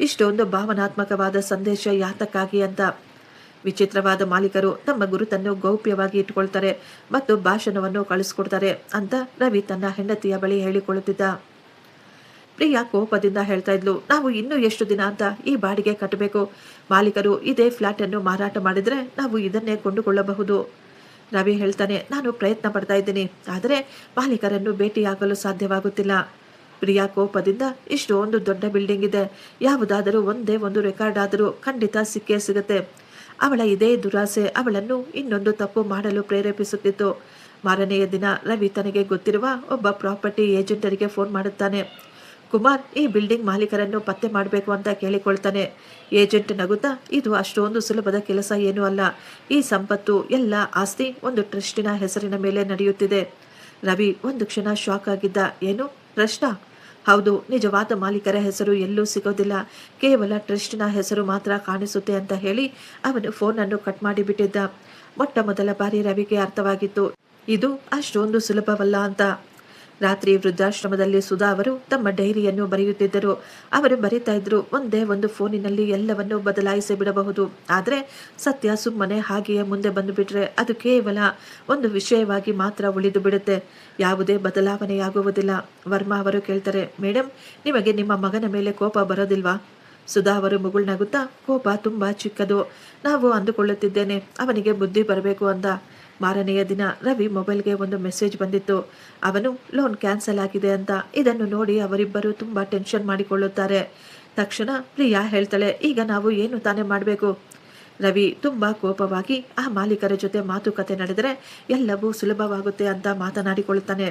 ಇಷ್ಟೊಂದು ಭಾವನಾತ್ಮಕವಾದ ಸಂದೇಶ ಯಾತಕ್ಕಾಗಿ ಅಂತ. ವಿಚಿತ್ರವಾದ ಮಾಲೀಕರು ತಮ್ಮ ಗುರುತನ್ನು ಗೌಪ್ಯವಾಗಿ ಇಟ್ಟುಕೊಳ್ತಾರೆ ಮತ್ತು ಭಾಷಣವನ್ನು ಕಳಿಸ್ಕೊಡ್ತಾರೆ ಅಂತ ರವಿ ತನ್ನ ಹೆಂಡತಿಯ ಬಳಿ ಹೇಳಿಕೊಳ್ಳುತ್ತಿದ್ದ. ಪ್ರಿಯಾ ಕೋಪದಿಂದ ಹೇಳ್ತಾ ಇದ್ಲು, ನಾವು ಇನ್ನೂ ಎಷ್ಟು ದಿನ ಅಂತ ಈ ಬಾಡಿಗೆ ಕಟ್ಟಬೇಕು? ಮಾಲೀಕರು ಇದೇ ಫ್ಲಾಟ್ ಅನ್ನು ಮಾರಾಟ ಮಾಡಿದ್ರೆ ನಾವು ಇದನ್ನೇ ಕೊಂಡುಕೊಳ್ಳಬಹುದು. ರವಿ ಹೇಳ್ತಾನೆ, ನಾನು ಪ್ರಯತ್ನ ಪಡ್ತಾ ಇದ್ದೀನಿ, ಆದರೆ ಮಾಲೀಕರನ್ನು ಭೇಟಿಯಾಗಲು ಸಾಧ್ಯವಾಗುತ್ತಿಲ್ಲ. ಪ್ರಿಯಾ ಕೋಪದಿಂದ, ಇಷ್ಟೊಂದು ದೊಡ್ಡ ಬಿಲ್ಡಿಂಗ್ ಇದೆ, ಯಾವುದಾದರೂ ಒಂದೇ ಒಂದು ರೆಕಾರ್ಡ್ ಆದರೂ ಖಂಡಿತ ಸಿಕ್ಕೇ ಸಿಗುತ್ತೆ. ಅವಳ ಇದೇ ದುರಾಸೆ ಅವಳನ್ನು ಇನ್ನೊಂದು ತಪ್ಪು ಮಾಡಲು ಪ್ರೇರೇಪಿಸುತ್ತಿತ್ತು. ಮಾರನೆಯ ದಿನ ರವಿ ತನಗೆ ಗೊತ್ತಿರುವ ಒಬ್ಬ ಪ್ರಾಪರ್ಟಿ ಏಜೆಂಟರಿಗೆ ಫೋನ್ ಮಾಡುತ್ತಾನೆ. ಕುಮಾರ್, ಈ ಬಿಲ್ಡಿಂಗ್ ಮಾಲೀಕರನ್ನು ಪತ್ತೆ ಮಾಡಬೇಕು ಅಂತ ಕೇಳಿಕೊಳ್ತಾನೆ. ಏಜೆಂಟ್ ನಗುತ್ತಾ, ಇದು ಅಷ್ಟೊಂದು ಸುಲಭದ ಕೆಲಸ ಏನೂ ಅಲ್ಲ. ಈ ಸಂಪತ್ತು ಎಲ್ಲ ಆಸ್ತಿ ಒಂದು ಟ್ರಸ್ಟಿನ ಹೆಸರಿನ ಮೇಲೆ ನಡೆಯುತ್ತಿದೆ. ರವಿ ಒಂದು ಕ್ಷಣ ಶಾಕ್ ಆಗಿದ್ದ. ಏನು, ಟ್ರಸ್ಟಾ? ಹೌದು, ನಿಜವಾದ ಮಾಲೀಕರ ಹೆಸರು ಎಲ್ಲೂ ಸಿಗೋದಿಲ್ಲ, ಕೇವಲ ಟ್ರಸ್ಟ್ನ ಹೆಸರು ಮಾತ್ರ ಕಾಣಿಸುತ್ತೆ ಅಂತ ಹೇಳಿ ಅವನು ಫೋನನ್ನು ಕಟ್ ಮಾಡಿಬಿಟ್ಟಿದ್ದ. ಮೊಟ್ಟ ಮೊದಲ ಬಾರಿ ರವಿಗೆ ಅರ್ಥವಾಗಿತ್ತು, ಇದು ಅಷ್ಟೊಂದು ಸುಲಭವಲ್ಲ ಅಂತ. ರಾತ್ರಿ ವೃದ್ಧಾಶ್ರಮದಲ್ಲಿ ಸುಧಾ ಅವರು ತಮ್ಮ ಡೈರಿಯನ್ನು ಬರೆಯುತ್ತಿದ್ದರು. ಅವರು ಬರೀತಾ ಇದ್ರು, ಒಂದೇ ಒಂದು ಫೋನಿನಲ್ಲಿ ಎಲ್ಲವನ್ನೂ ಬದಲಾಯಿಸಿ ಬಿಡಬಹುದು, ಆದರೆ ಸತ್ಯ ಸುಮ್ಮನೆ ಹಾಗೆಯೇ ಮುಂದೆ ಬಂದು ಬಿಟ್ರೆ ಅದು ಕೇವಲ ಒಂದು ವಿಷಯವಾಗಿ ಮಾತ್ರ ಉಳಿದು ಬಿಡುತ್ತೆ, ಯಾವುದೇ ಬದಲಾವಣೆಯಾಗುವುದಿಲ್ಲ. ವರ್ಮಾ ಅವರು ಕೇಳ್ತಾರೆ, ಮೇಡಮ್, ನಿಮಗೆ ನಿಮ್ಮ ಮಗನ ಮೇಲೆ ಕೋಪ ಬರೋದಿಲ್ವಾ? ಸುಧಾ ಅವರು ಮುಗುಳ್ನಗುತ್ತಾ, ಕೋಪ ತುಂಬಾ ಚಿಕ್ಕದು, ನಾವು ಅಂದುಕೊಳ್ಳುತ್ತಿದ್ದೇನೆ ಅವನಿಗೆ ಬುದ್ಧಿ ಬರಬೇಕು ಅಂತ. ಮಾರನೆಯ ದಿನ ರವಿ ಮೊಬೈಲ್ಗೆ ಒಂದು ಮೆಸೇಜ್ ಬಂದಿತ್ತು. ಅವನು ಲೋನ್ ಕ್ಯಾನ್ಸಲ್ ಆಗಿದೆ ಅಂತ. ಇದನ್ನು ನೋಡಿ ಅವರಿಬ್ಬರು ತುಂಬಾ ಟೆನ್ಷನ್ ಮಾಡಿಕೊಳ್ಳುತ್ತಾರೆ. ತಕ್ಷಣ ಪ್ರಿಯಾ ಹೇಳ್ತಾಳೆ, ಈಗ ನಾವು ಏನು ತಾನೇ ಮಾಡಬೇಕು? ರವಿ ತುಂಬಾ ಕೋಪವಾಗಿ ಆ ಮಾಲೀಕರ ಜೊತೆ ಮಾತುಕತೆ ನಡೆದರೆ ಎಲ್ಲವೂ ಸುಲಭವಾಗುತ್ತೆ ಅಂತ ಮಾತನಾಡಿಕೊಳ್ಳುತ್ತಾನೆ.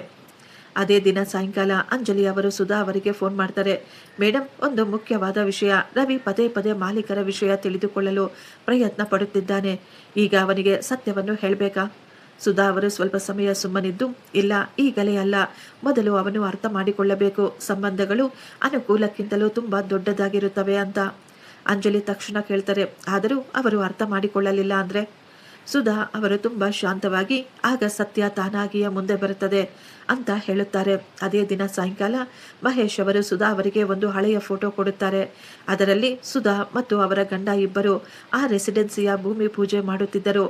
ಅದೇ ದಿನ ಸಾಯಂಕಾಲ ಅಂಜಲಿ ಅವರು ಸುಧಾ ಅವರಿಗೆ ಫೋನ್ ಮಾಡ್ತಾರೆ. ಮೇಡಮ್, ಒಂದು ಮುಖ್ಯವಾದ ವಿಷಯ. ರವಿ ಪದೇ ಪದೇ ಮಾಲೀಕರ ವಿಷಯ ತಿಳಿದುಕೊಳ್ಳಲು ಪ್ರಯತ್ನ ಪಡುತ್ತಿದ್ದಾನೆ. ಈಗ ಅವನಿಗೆ ಸತ್ಯವನ್ನು ಹೇಳಬೇಕಾ? ಸುಧಾ ಅವರು ಸ್ವಲ್ಪ ಸಮಯ ಸುಮ್ಮನಿದ್ದು, ಇಲ್ಲ, ಈಗಲೇ ಅಲ್ಲ, ಮೊದಲು ಅವನು ಅರ್ಥ ಮಾಡಿಕೊಳ್ಳಬೇಕು, ಸಂಬಂಧಗಳು ಅನುಕೂಲಕ್ಕಿಂತಲೂ ತುಂಬಾ ದೊಡ್ಡದಾಗಿರುತ್ತವೆ ಅಂತ. ಅಂಜಲಿ ತಕ್ಷಣ ಕೇಳ್ತಾರೆ, ಆದರೂ ಅವರು ಅರ್ಥ ಮಾಡಿಕೊಳ್ಳಲಿಲ್ಲ ಅಂದ್ರೆ? ಸುಧಾ ಅವರು ತುಂಬಾ ಶಾಂತವಾಗಿ, ಆಗ ಸತ್ಯ ತಾನಾಗಿಯೇ ಮುಂದೆ ಬರುತ್ತದೆ ಅಂತ ಹೇಳುತ್ತಾರೆ. ಅದೇ ದಿನ ಸಾಯಂಕಾಲ ಮಹೇಶ್ ಅವರು ಸುಧಾ ಅವರಿಗೆ ಒಂದು ಹಳೆಯ ಫೋಟೋ ಕೊಡುತ್ತಾರೆ. ಅದರಲ್ಲಿ ಸುಧಾ ಮತ್ತು ಅವರ ಗಂಡ ಇಬ್ಬರು ಆ ರೆಸಿಡೆನ್ಸಿಯ ಭೂಮಿ ಪೂಜೆ ಮಾಡುತ್ತಿದ್ದರು.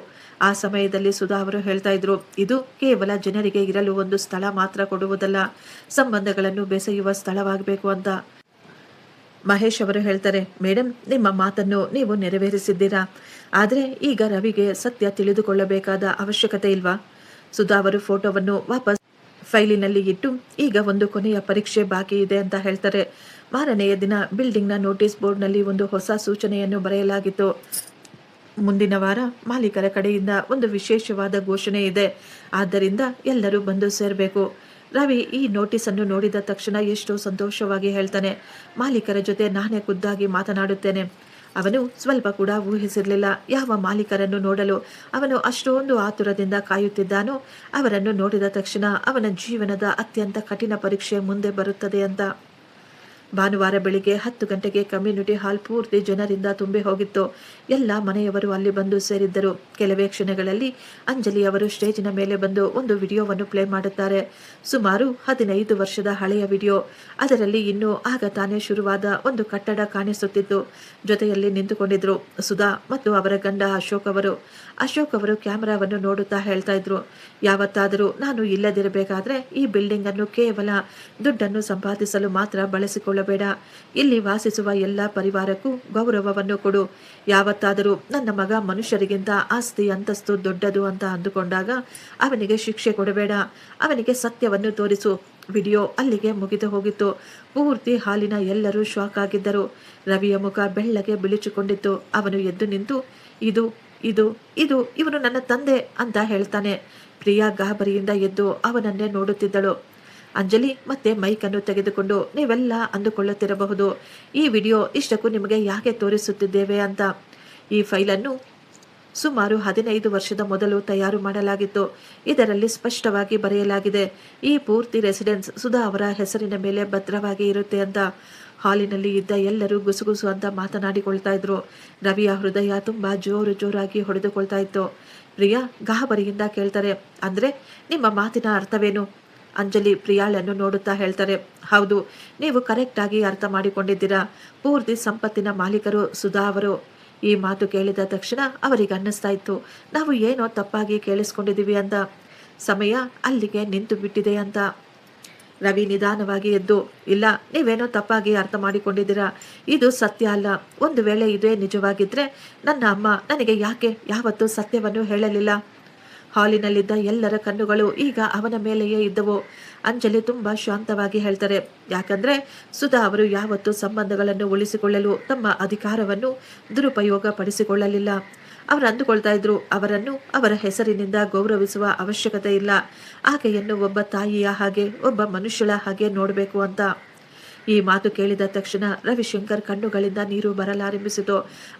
ಆ ಸಮಯದಲ್ಲಿ ಸುಧಾ ಅವರು ಹೇಳ್ತಾ ಇದ್ರು, ಇದು ಕೇವಲ ಜನರಿಗೆ ಇರಲು ಒಂದು ಸ್ಥಳ ಮಾತ್ರ ಕೊಡುವುದಲ್ಲ, ಸಂಬಂಧಗಳನ್ನು ಬೆಸೆಯುವ ಸ್ಥಳವಾಗಬೇಕು ಅಂತ. ಮಹೇಶ್ ಅವರು ಹೇಳ್ತಾರೆ, ಮೇಡಮ್, ನಿಮ್ಮ ಮಾತನ್ನು ನೀವು ನೆರವೇರಿಸಿದ್ದೀರಾ, ಆದರೆ ಈಗ ರವಿಗೆ ಸತ್ಯ ತಿಳಿದುಕೊಳ್ಳಬೇಕಾದ ಅವಶ್ಯಕತೆ ಇಲ್ವಾ? ಸುಧಾ ಅವರು ಫೋಟೋವನ್ನು ವಾಪಸ್ ಫೈಲಿನಲ್ಲಿ ಇಟ್ಟು, ಈಗ ಒಂದು ಕೊನೆಯ ಪರೀಕ್ಷೆ ಬಾಕಿ ಇದೆ ಅಂತ ಹೇಳ್ತಾರೆ. ಮಾರನೆಯ ದಿನ ಬಿಲ್ಡಿಂಗ್ನ ನೋಟಿಸ್ ಬೋರ್ಡ್ನಲ್ಲಿ ಒಂದು ಹೊಸ ಸೂಚನೆಯನ್ನು ಬರೆಯಲಾಗಿತ್ತು. ಮುಂದಿನ ವಾರ ಮಾಲೀಕರ ಕಡೆಯಿಂದ ಒಂದು ವಿಶೇಷವಾದ ಘೋಷಣೆ ಇದೆ, ಆದ್ದರಿಂದ ಎಲ್ಲರೂ ಬಂದು ಸೇರಬೇಕು. ರವಿ ಈ ನೋಟಿಸನ್ನು ನೋಡಿದ ತಕ್ಷಣ ಎಷ್ಟೋ ಸಂತೋಷವಾಗಿ ಹೇಳ್ತಾನೆ, ಮಾಲೀಕರ ಜೊತೆ ನಾನೇ ಖುದ್ದಾಗಿ ಮಾತನಾಡುತ್ತೇನೆ. ಅವನು ಸ್ವಲ್ಪ ಕೂಡ ಊಹಿಸಿರಲಿಲ್ಲ ಯಾವ ಮಾಲೀಕರನ್ನು ನೋಡಲು ಅವನು ಅಷ್ಟೊಂದು ಆತುರದಿಂದ ಕಾಯುತ್ತಿದ್ದಾನೋ, ಅವರನ್ನು ನೋಡಿದ ತಕ್ಷಣ ಅವನ ಜೀವನದ ಅತ್ಯಂತ ಕಠಿಣ ಪರೀಕ್ಷೆ ಮುಂದೆ ಬರುತ್ತದೆ ಅಂತ. ಭಾನುವಾರ ಬೆಳಿಗ್ಗೆ 10 ಗಂಟೆಗೆ ಕಮ್ಯುನಿಟಿ ಹಾಲ್ ಪೂರ್ತಿ ಜನರಿಂದ ತುಂಬಿ ಹೋಗಿತ್ತು. ಎಲ್ಲ ಮನೆಯವರು ಅಲ್ಲಿ ಬಂದು ಸೇರಿದ್ದರು. ಕೆಲವೇ ಕ್ಷಣಗಳಲ್ಲಿ ಅಂಜಲಿ ಅವರು ಸ್ಟೇಜಿನ ಮೇಲೆ ಬಂದು ಒಂದು ವಿಡಿಯೋವನ್ನು ಪ್ಲೇ ಮಾಡುತ್ತಾರೆ. ಸುಮಾರು 15 ವರ್ಷದ ಹಳೆಯ ವಿಡಿಯೋ. ಅದರಲ್ಲಿ ಇನ್ನೂ ಆಗ ತಾನೇ ಶುರುವಾದ ಒಂದು ಕಟ್ಟಡ ಕಾಣಿಸುತ್ತಿತ್ತು. ಜೊತೆಯಲ್ಲಿ ನಿಂತುಕೊಂಡಿದ್ರು ಸುಧಾ ಮತ್ತು ಅವರ ಗಂಡ ಅಶೋಕ್ ಅವರು. ಅಶೋಕ್ ಅವರು ಕ್ಯಾಮರಾವನ್ನು ನೋಡುತ್ತಾ ಹೇಳ್ತಾ ಇದ್ರು, ಯಾವತ್ತಾದರೂ ನಾನು ಇಲ್ಲದಿರಬೇಕಾದ್ರೆ ಈ ಬಿಲ್ಡಿಂಗ್ ಅನ್ನು ಕೇವಲ ದುಡ್ಡನ್ನು ಸಂಪಾದಿಸಲು ಮಾತ್ರ ಬಳಸಿಕೊಳ್ಳಬೇಡ. ಇಲ್ಲಿ ವಾಸಿಸುವ ಎಲ್ಲ ಪರಿವಾರಕ್ಕೂ ಗೌರವವನ್ನು ಕೊಡು. ಯಾವತ್ತಾದರೂ ನನ್ನ ಮಗ ಮನುಷ್ಯರಿಗಿಂತ ಆಸ್ತಿ ಅಂತಸ್ತು ದೊಡ್ಡದು ಅಂತ ಅಂದುಕೊಂಡಾಗ ಅವನಿಗೆ ಶಿಕ್ಷೆ ಕೊಡಬೇಡ, ಅವನಿಗೆ ಸತ್ಯವನ್ನು ತೋರಿಸು. ವಿಡಿಯೋ ಅಲ್ಲಿಗೆ ಮುಗಿದು ಹೋಗಿತ್ತು. ಪೂರ್ತಿ ಹಾಲಿನ ಎಲ್ಲರೂ ಶಾಕ್ ಆಗಿದ್ದರು. ರವಿಯ ಮುಖ ಬೆಳ್ಳಗೆ ಬಿಳಿಚಿಕೊಂಡಿತ್ತು. ಅವನು ಎದ್ದು ನಿಂತು, ಇದು ಇದು ಇದು ಇವನು ನನ್ನ ತಂದೆ ಅಂತ ಹೇಳ್ತಾನೆ. ಪ್ರಿಯಾ ಗಾಬರಿಯಿಂದ ಎದ್ದು ಅವನನ್ನೇ ನೋಡುತ್ತಿದ್ದಳು. ಅಂಜಲಿ ಮತ್ತೆ ಮೈಕನ್ನು ತೆಗೆದುಕೊಂಡು, ನೀವೆಲ್ಲ ಅಂದುಕೊಳ್ಳುತ್ತಿರಬಹುದು, ಈ ವಿಡಿಯೋ ಇಷ್ಟಕ್ಕೂ ನಿಮಗೆ ಯಾಕೆ ತೋರಿಸುತ್ತಿದ್ದೇವೆ ಅಂತ. ಈ ಫೈಲನ್ನು ಸುಮಾರು 15 ವರ್ಷದ ಮೊದಲು ತಯಾರು ಮಾಡಲಾಗಿತ್ತು. ಇದರಲ್ಲಿ ಸ್ಪಷ್ಟವಾಗಿ ಬರೆಯಲಾಗಿದೆ, ಈ ಪೂರ್ತಿ ರೆಸಿಡೆನ್ಸ್ ಸುಧಾ ಅವರ ಹೆಸರಿನ ಮೇಲೆ ಭದ್ರವಾಗಿ ಇರುತ್ತೆ ಅಂತ. ಹಾಲಿನಲ್ಲಿ ಇದ್ದ ಎಲ್ಲರೂ ಗುಸುಗುಸು ಅಂತ ಮಾತನಾಡಿಕೊಳ್ತಾ ಇದ್ರು. ರವಿಯ ಹೃದಯ ತುಂಬಾ ಜೋರಾಗಿ ಹೊಡೆದುಕೊಳ್ತಾ ಇತ್ತು. ಪ್ರಿಯಾ ಗಾಬರಿಯಿಂದ ಕೇಳ್ತಾರೆ, ಅಂದ್ರೆ ನಿಮ್ಮ ಮಾತಿನ ಅರ್ಥವೇನು? ಅಂಜಲಿ ಪ್ರಿಯಾಳನ್ನು ನೋಡುತ್ತಾ ಹೇಳ್ತಾರೆ, ಹೌದು, ನೀವು ಕರೆಕ್ಟ್ ಆಗಿ ಅರ್ಥ ಮಾಡಿಕೊಂಡಿದ್ದೀರಾ. ಪೂರ್ತಿ ಸಂಪತ್ತಿನ ಮಾಲೀಕರು ಸುಧಾ ಅವರು. ಈ ಮಾತು ಕೇಳಿದ ತಕ್ಷಣ ಅವರಿಗೆ ಅನ್ನಿಸ್ತಾ ಇತ್ತು, ನಾವು ಏನೋ ತಪ್ಪಾಗಿ ಕೇಳಿಸ್ಕೊಂಡಿದ್ದೀವಿ ಅಂತ. ಸಮಯ ಅಲ್ಲಿಗೆ ನಿಂತು ಬಿಟ್ಟಿದೆ ಅಂತ. ರವಿ ನಿಧಾನವಾಗಿ ಎದ್ದು, ಇಲ್ಲ, ನೀವೇನೋ ತಪ್ಪಾಗಿ ಅರ್ಥ ಮಾಡಿಕೊಂಡಿದ್ದೀರಾ. ಇದು ಸತ್ಯ ಅಲ್ಲ. ಒಂದು ವೇಳೆ ಇದೇ ನಿಜವಾಗಿದ್ರೆ ನನ್ನ ಅಮ್ಮ ನನಗೆ ಯಾಕೆ ಯಾವತ್ತೂ ಸತ್ಯವನ್ನು ಹೇಳಲಿಲ್ಲ? ಹಾಲಿನಲ್ಲಿದ್ದ ಎಲ್ಲರ ಕಣ್ಣುಗಳು ಈಗ ಅವನ ಮೇಲೆಯೇ ಇದ್ದವು. ಅಂಜಲಿ ತುಂಬಾ ಶಾಂತವಾಗಿ ಹೇಳ್ತಾರೆ, ಯಾಕಂದ್ರೆ ಸುಧಾ ಅವರು ಯಾವತ್ತೂ ಸಂಬಂಧಗಳನ್ನು ಉಳಿಸಿಕೊಳ್ಳಲು ತಮ್ಮ ಅಧಿಕಾರವನ್ನು ದುರುಪಯೋಗ ಪಡಿಸಿಕೊಳ್ಳಲಿಲ್ಲ. ಅವರು ಅಂದುಕೊಳ್ತಾ ಇದ್ರು, ಅವರನ್ನು ಅವರ ಹೆಸರಿನಿಂದ ಗೌರವಿಸುವ ಅವಶ್ಯಕತೆ ಇಲ್ಲ, ಆಕೆಯನ್ನು ಒಬ್ಬ ತಾಯಿಯ ಹಾಗೆ, ಒಬ್ಬ ಮನುಷ್ಯಳ ಹಾಗೆ ನೋಡಬೇಕು ಅಂತ. ಈ ಮಾತು ಕೇಳಿದ ತಕ್ಷಣ ರವಿಶಂಕರ್ ಕಣ್ಣುಗಳಿಂದ ನೀರು ಬರಲಾರಂಭಿಸಿತು.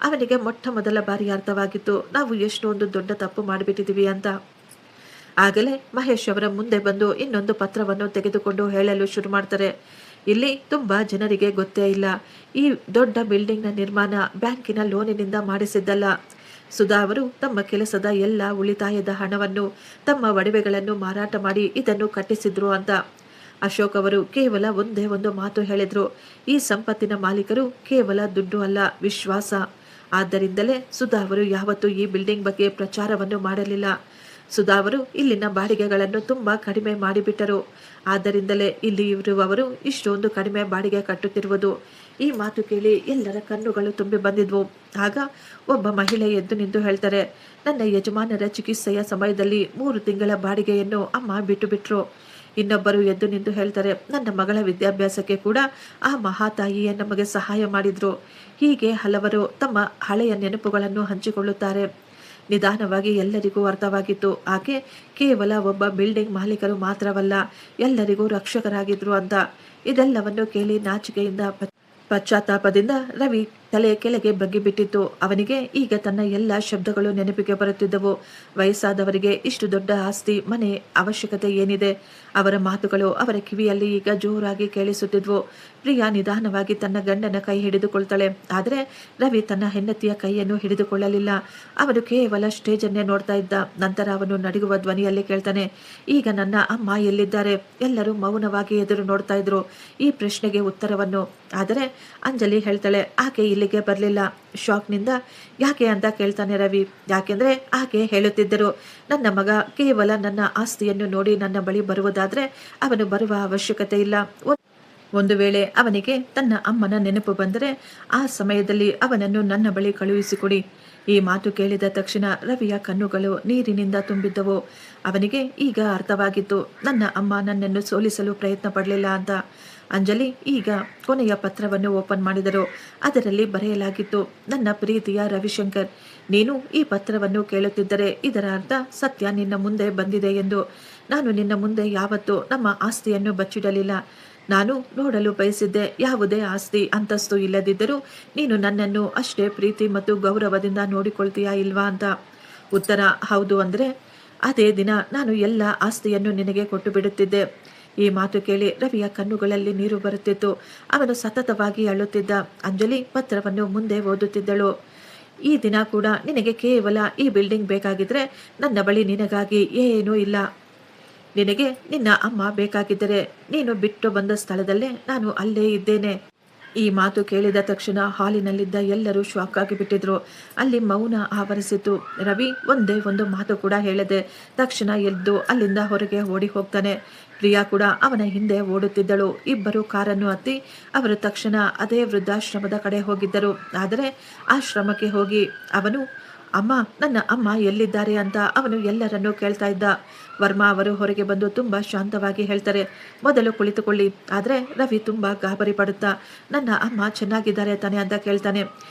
ಅವನಿಗೆ ಮೊಟ್ಟ ಮೊದಲ ಬಾರಿ ಅರ್ಥವಾಗಿತ್ತು, ನಾವು ಎಷ್ಟೊಂದು ದೊಡ್ಡ ತಪ್ಪು ಮಾಡಿಬಿಟ್ಟಿದ್ದೀವಿ ಅಂತ. ಆಗಲೇ ಮಹೇಶ್ ಅವರ ಮುಂದೆ ಬಂದು ಇನ್ನೊಂದು ಪತ್ರವನ್ನು ತೆಗೆದುಕೊಂಡು ಹೇಳಲು ಶುರು ಮಾಡ್ತಾರೆ. ಇಲ್ಲಿ ತುಂಬಾ ಜನರಿಗೆ ಗೊತ್ತೇ ಇಲ್ಲ. ಈ ದೊಡ್ಡ ಬಿಲ್ಡಿಂಗ್ನ ನಿರ್ಮಾಣ ಬ್ಯಾಂಕಿನ ಲೋನಿನಿಂದ ಮಾಡಿಸಿದ್ದಲ್ಲ. ಸುಧಾ ಅವರು ತಮ್ಮ ಕೆಲಸದ ಎಲ್ಲ ಉಳಿತಾಯದ ಹಣವನ್ನು, ತಮ್ಮ ಒಡವೆಗಳನ್ನು ಮಾರಾಟ ಮಾಡಿ ಇದನ್ನು ಕಟ್ಟಿಸಿದ್ರು ಅಂತ. ಅಶೋಕ್ ಅವರು ಕೇವಲ ಒಂದೇ ಒಂದು ಮಾತು ಹೇಳಿದ್ರು. ಈ ಸಂಪತ್ತಿನ ಮಾಲೀಕರು ಕೇವಲ ದುಡ್ಡು ಅಲ್ಲ, ವಿಶ್ವಾಸ. ಆದ್ದರಿಂದಲೇ ಸುಧಾ ಅವರು ಯಾವತ್ತೂ ಈ ಬಿಲ್ಡಿಂಗ್ ಬಗ್ಗೆ ಪ್ರಚಾರವನ್ನು ಮಾಡಲಿಲ್ಲ. ಸುಧಾ ಅವರು ಇಲ್ಲಿನ ಬಾಡಿಗೆಗಳನ್ನು ತುಂಬಾ ಕಡಿಮೆ ಮಾಡಿಬಿಟ್ಟರು. ಆದ್ದರಿಂದಲೇ ಇಲ್ಲಿ ಇರುವವರು ಇಷ್ಟೊಂದು ಕಡಿಮೆ ಬಾಡಿಗೆ ಕಟ್ಟುತ್ತಿರುವುದು. ಈ ಮಾತು ಕೇಳಿ ಎಲ್ಲರ ಕಣ್ಣುಗಳು ತುಂಬಿ ಬಂದಿದ್ವು. ಆಗ ಒಬ್ಬ ಮಹಿಳೆ ಎದ್ದು ನಿಂತು ಹೇಳ್ತಾರೆ, ನನ್ನ ಯಜಮಾನರ ಚಿಕಿತ್ಸೆಯ ಸಮಯದಲ್ಲಿ 3 ತಿಂಗಳ ಬಾಡಿಗೆಯನ್ನು ಅಮ್ಮ ಬಿಟ್ಟು ಬಿಟ್ರು. ಇನ್ನೊಬ್ಬರು ಎದ್ದು ನಿಂತು ಹೇಳ್ತಾರೆ, ನನ್ನ ಮಗಳ ವಿದ್ಯಾಭ್ಯಾಸಕ್ಕೆ ಕೂಡ ಆ ಮಹಾತಾಯಿಯೇ ನಮಗೆ ಸಹಾಯ ಮಾಡಿದ್ರು. ಹೀಗೆ ಹಲವರು ತಮ್ಮ ಹಳೆಯ ನೆನಪುಗಳನ್ನು ಹಂಚಿಕೊಳ್ಳುತ್ತಾರೆ. ನಿಧಾನವಾಗಿ ಎಲ್ಲರಿಗೂ ಅರ್ಥವಾಗಿತ್ತು, ಆಕೆ ಕೇವಲ ಒಬ್ಬ ಬಿಲ್ಡಿಂಗ್ ಮಾಲೀಕರು ಮಾತ್ರವಲ್ಲ, ಎಲ್ಲರಿಗೂ ರಕ್ಷಕರಾಗಿದ್ರು ಅಂತ. ಇದೆಲ್ಲವನ್ನು ಕೇಳಿ ನಾಚಿಕೆಯಿಂದ ಪಶ್ಚಾತ್ತಾಪದಿಂದ ರವಿ ತಲೆ ಕೆಳಗೆ ಬಗ್ಗಿಬಿಟ್ಟಿತ್ತು. ಅವನಿಗೆ ಈಗ ತನ್ನ ಎಲ್ಲ ಶಬ್ದಗಳು ನೆನಪಿಗೆ ಬರುತ್ತಿದ್ದವು. ವಯಸ್ಸಾದವರಿಗೆ ಇಷ್ಟು ದೊಡ್ಡ ಆಸ್ತಿ, ಮನೆ ಅವಶ್ಯಕತೆ ಏನಿದೆ? ಅವರ ಮಾತುಗಳು ಅವರ ಕಿವಿಯಲ್ಲಿ ಈಗ ಜೋರಾಗಿ ಕೇಳಿಸುತ್ತಿದ್ವು. ಪ್ರಿಯಾ ನಿಧಾನವಾಗಿ ತನ್ನ ಗಂಡನ ಕೈ ಹಿಡಿದುಕೊಳ್ತಾಳೆ. ಆದರೆ ರವಿ ತನ್ನ ಹೆಂಡತಿಯ ಕೈಯನ್ನು ಹಿಡಿದುಕೊಳ್ಳಲಿಲ್ಲ. ಅವನು ಕೇವಲ ಸ್ಟೇಜನ್ನೇ ನೋಡ್ತಾ ಇದ್ದ. ನಂತರ ಅವನು ನಡುಗುವ ಧ್ವನಿಯಲ್ಲಿ ಕೇಳ್ತಾನೆ, ಈಗ ನನ್ನ ಅಮ್ಮ ಎಲ್ಲಿದ್ದಾರೆ? ಎಲ್ಲರೂ ಮೌನವಾಗಿ ಎದುರು ನೋಡ್ತಾ ಇದ್ರು ಈ ಪ್ರಶ್ನೆಗೆ ಉತ್ತರವನ್ನು. ಆದರೆ ಅಂಜಲಿ ಹೇಳ್ತಾಳೆ, ಆಕೆ ಇಲ್ಲಿಗೆ ಬರಲಿಲ್ಲ. ಶಾಕ್ನಿಂದ. ಯಾಕೆ ಅಂತ ಕೇಳ್ತಾನೆ ರವಿ. ಯಾಕೆಂದ್ರೆ ಆಕೆ ಹೇಳುತ್ತಿದ್ದರು, ನನ್ನ ಮಗ ಕೇವಲ ನನ್ನ ಆಸ್ತಿಯನ್ನು ನೋಡಿ ನನ್ನ ಬಳಿ ಬರುವುದಾದ್ರೆ ಅವನು ಬರುವ ಅವಶ್ಯಕತೆ ಇಲ್ಲ. ಒಂದು ವೇಳೆ ಅವನಿಗೆ ತನ್ನ ಅಮ್ಮನ ನೆನಪು ಬಂದರೆ ಆ ಸಮಯದಲ್ಲಿ ಅವನನ್ನು ನನ್ನ ಬಳಿ ಕಳುಹಿಸಿಕೊಡಿ. ಈ ಮಾತು ಕೇಳಿದ ತಕ್ಷಣ ರವಿಯ ಕಣ್ಣುಗಳು ನೀರಿನಿಂದ ತುಂಬಿದ್ದವು. ಅವನಿಗೆ ಈಗ ಅರ್ಥವಾಗಿತ್ತು, ನನ್ನ ಅಮ್ಮ ನನ್ನನ್ನು ಸೋಲಿಸಲು ಪ್ರಯತ್ನ ಪಡಲಿಲ್ಲ ಅಂತ. ಅಂಜಲಿ ಈಗ ಕೊನೆಯ ಪತ್ರವನ್ನು ಓಪನ್ ಮಾಡಿದರು. ಅದರಲ್ಲಿ ಬರೆಯಲಾಗಿತ್ತು, ನನ್ನ ಪ್ರೀತಿಯ ರವಿಶಂಕರ್, ನೀನು ಈ ಪತ್ರವನ್ನು ಕೇಳುತ್ತಿದ್ದರೆ ಇದರ ಅರ್ಥ ಸತ್ಯ ನಿನ್ನ ಮುಂದೆ ಬಂದಿದೆ ಎಂದು. ನಾನು ನಿನ್ನ ಮುಂದೆ ಯಾವತ್ತೂ ನಮ್ಮ ಆಸ್ತಿಯನ್ನು ಬಚ್ಚಿಡಲಿಲ್ಲ. ನಾನು ನೋಡಲು ಬಯಸಿದ್ದೆ, ಯಾವುದೇ ಆಸ್ತಿ ಅಂತಸ್ತು ಇಲ್ಲದಿದ್ದರೂ ನೀನು ನನ್ನನ್ನು ಅಷ್ಟೇ ಪ್ರೀತಿ ಮತ್ತು ಗೌರವದಿಂದ ನೋಡಿಕೊಳ್ತೀಯಾ ಇಲ್ವಾ ಅಂತ. ಉತ್ತರ ಹೌದು ಅಂದರೆ ಅದೇ ದಿನ ನಾನು ಎಲ್ಲ ಆಸ್ತಿಯನ್ನು ನಿನಗೆ ಕೊಟ್ಟು ಬಿಡುತ್ತಿದ್ದೆ. ಈ ಮಾತು ಕೇಳಿ ರವಿಯ ಕಣ್ಣುಗಳಲ್ಲಿ ನೀರು ಬರುತ್ತಿತ್ತು. ಅವನು ಸತತವಾಗಿ ಅಳುತ್ತಿದ್ದ. ಅಂಜಲಿ ಪತ್ರವನ್ನು ಮುಂದೆ ಓದುತ್ತಿದ್ದಳು. ಈ ದಿನ ಕೂಡ ನಿನಗೆ ಕೇವಲ ಈ ಬಿಲ್ಡಿಂಗ್ ಬೇಕಾಗಿದ್ರೆ ನನ್ನ ಬಳಿ ನಿನಗಾಗಿ ಏನೂ ಇಲ್ಲ. ನಿನಗೆ ನಿನ್ನ ಅಮ್ಮ ಬೇಕಾಗಿದ್ದರೆ ನೀನು ಬಿಟ್ಟು ಬಂದ ಸ್ಥಳದಲ್ಲೇ ನಾನು ಅಲ್ಲೇ ಇದ್ದೇನೆ. ಈ ಮಾತು ಕೇಳಿದ ತಕ್ಷಣ ಹಾಲಿನಲ್ಲಿದ್ದ ಎಲ್ಲರೂ ಶಾಕ್ ಆಗಿಬಿಟ್ಟಿದ್ರು. ಅಲ್ಲಿ ಮೌನ ಆವರಿಸಿತು. ರವಿ ಒಂದೇ ಒಂದು ಮಾತು ಕೂಡ ಹೇಳದೆ ತಕ್ಷಣ ಎದ್ದು ಅಲ್ಲಿಂದ ಹೊರಗೆ ಓಡಿ ಹೋಗ್ತಾನೆ. ಪ್ರಿಯಾ ಕೂಡ ಅವನ ಹಿಂದೆ ಓಡುತ್ತಿದ್ದಳು. ಇಬ್ಬರು ಕಾರನ್ನು ಹತ್ತಿ ಅವರು ತಕ್ಷಣ ಅದೇ ವೃದ್ಧಾಶ್ರಮದ ಕಡೆ ಹೋಗಿದ್ದರು. ಆದರೆ ಆಶ್ರಮಕ್ಕೆ ಹೋಗಿ ಅವನು, ಅಮ್ಮ, ನನ್ನ ಅಮ್ಮ ಎಲ್ಲಿದ್ದಾರೆ ಅಂತ ಅವನು ಎಲ್ಲರನ್ನೂ ಕೇಳ್ತಾ ಇದ್ದ. ವರ್ಮಾ ಅವರು ಹೊರಗೆ ಬಂದು ತುಂಬಾ ಶಾಂತವಾಗಿ ಹೇಳ್ತಾರೆ, ಮೊದಲು ಕುಳಿತುಕೊಳ್ಳಿ. ಆದರೆ ರವಿ ತುಂಬಾ ಗಾಬರಿ ಪಡುತ್ತಾ, ನನ್ನ ಅಮ್ಮ ಚೆನ್ನಾಗಿದ್ದಾರೆ ತಾನೆ ಅಂತ ಕೇಳ್ತಾನೆ.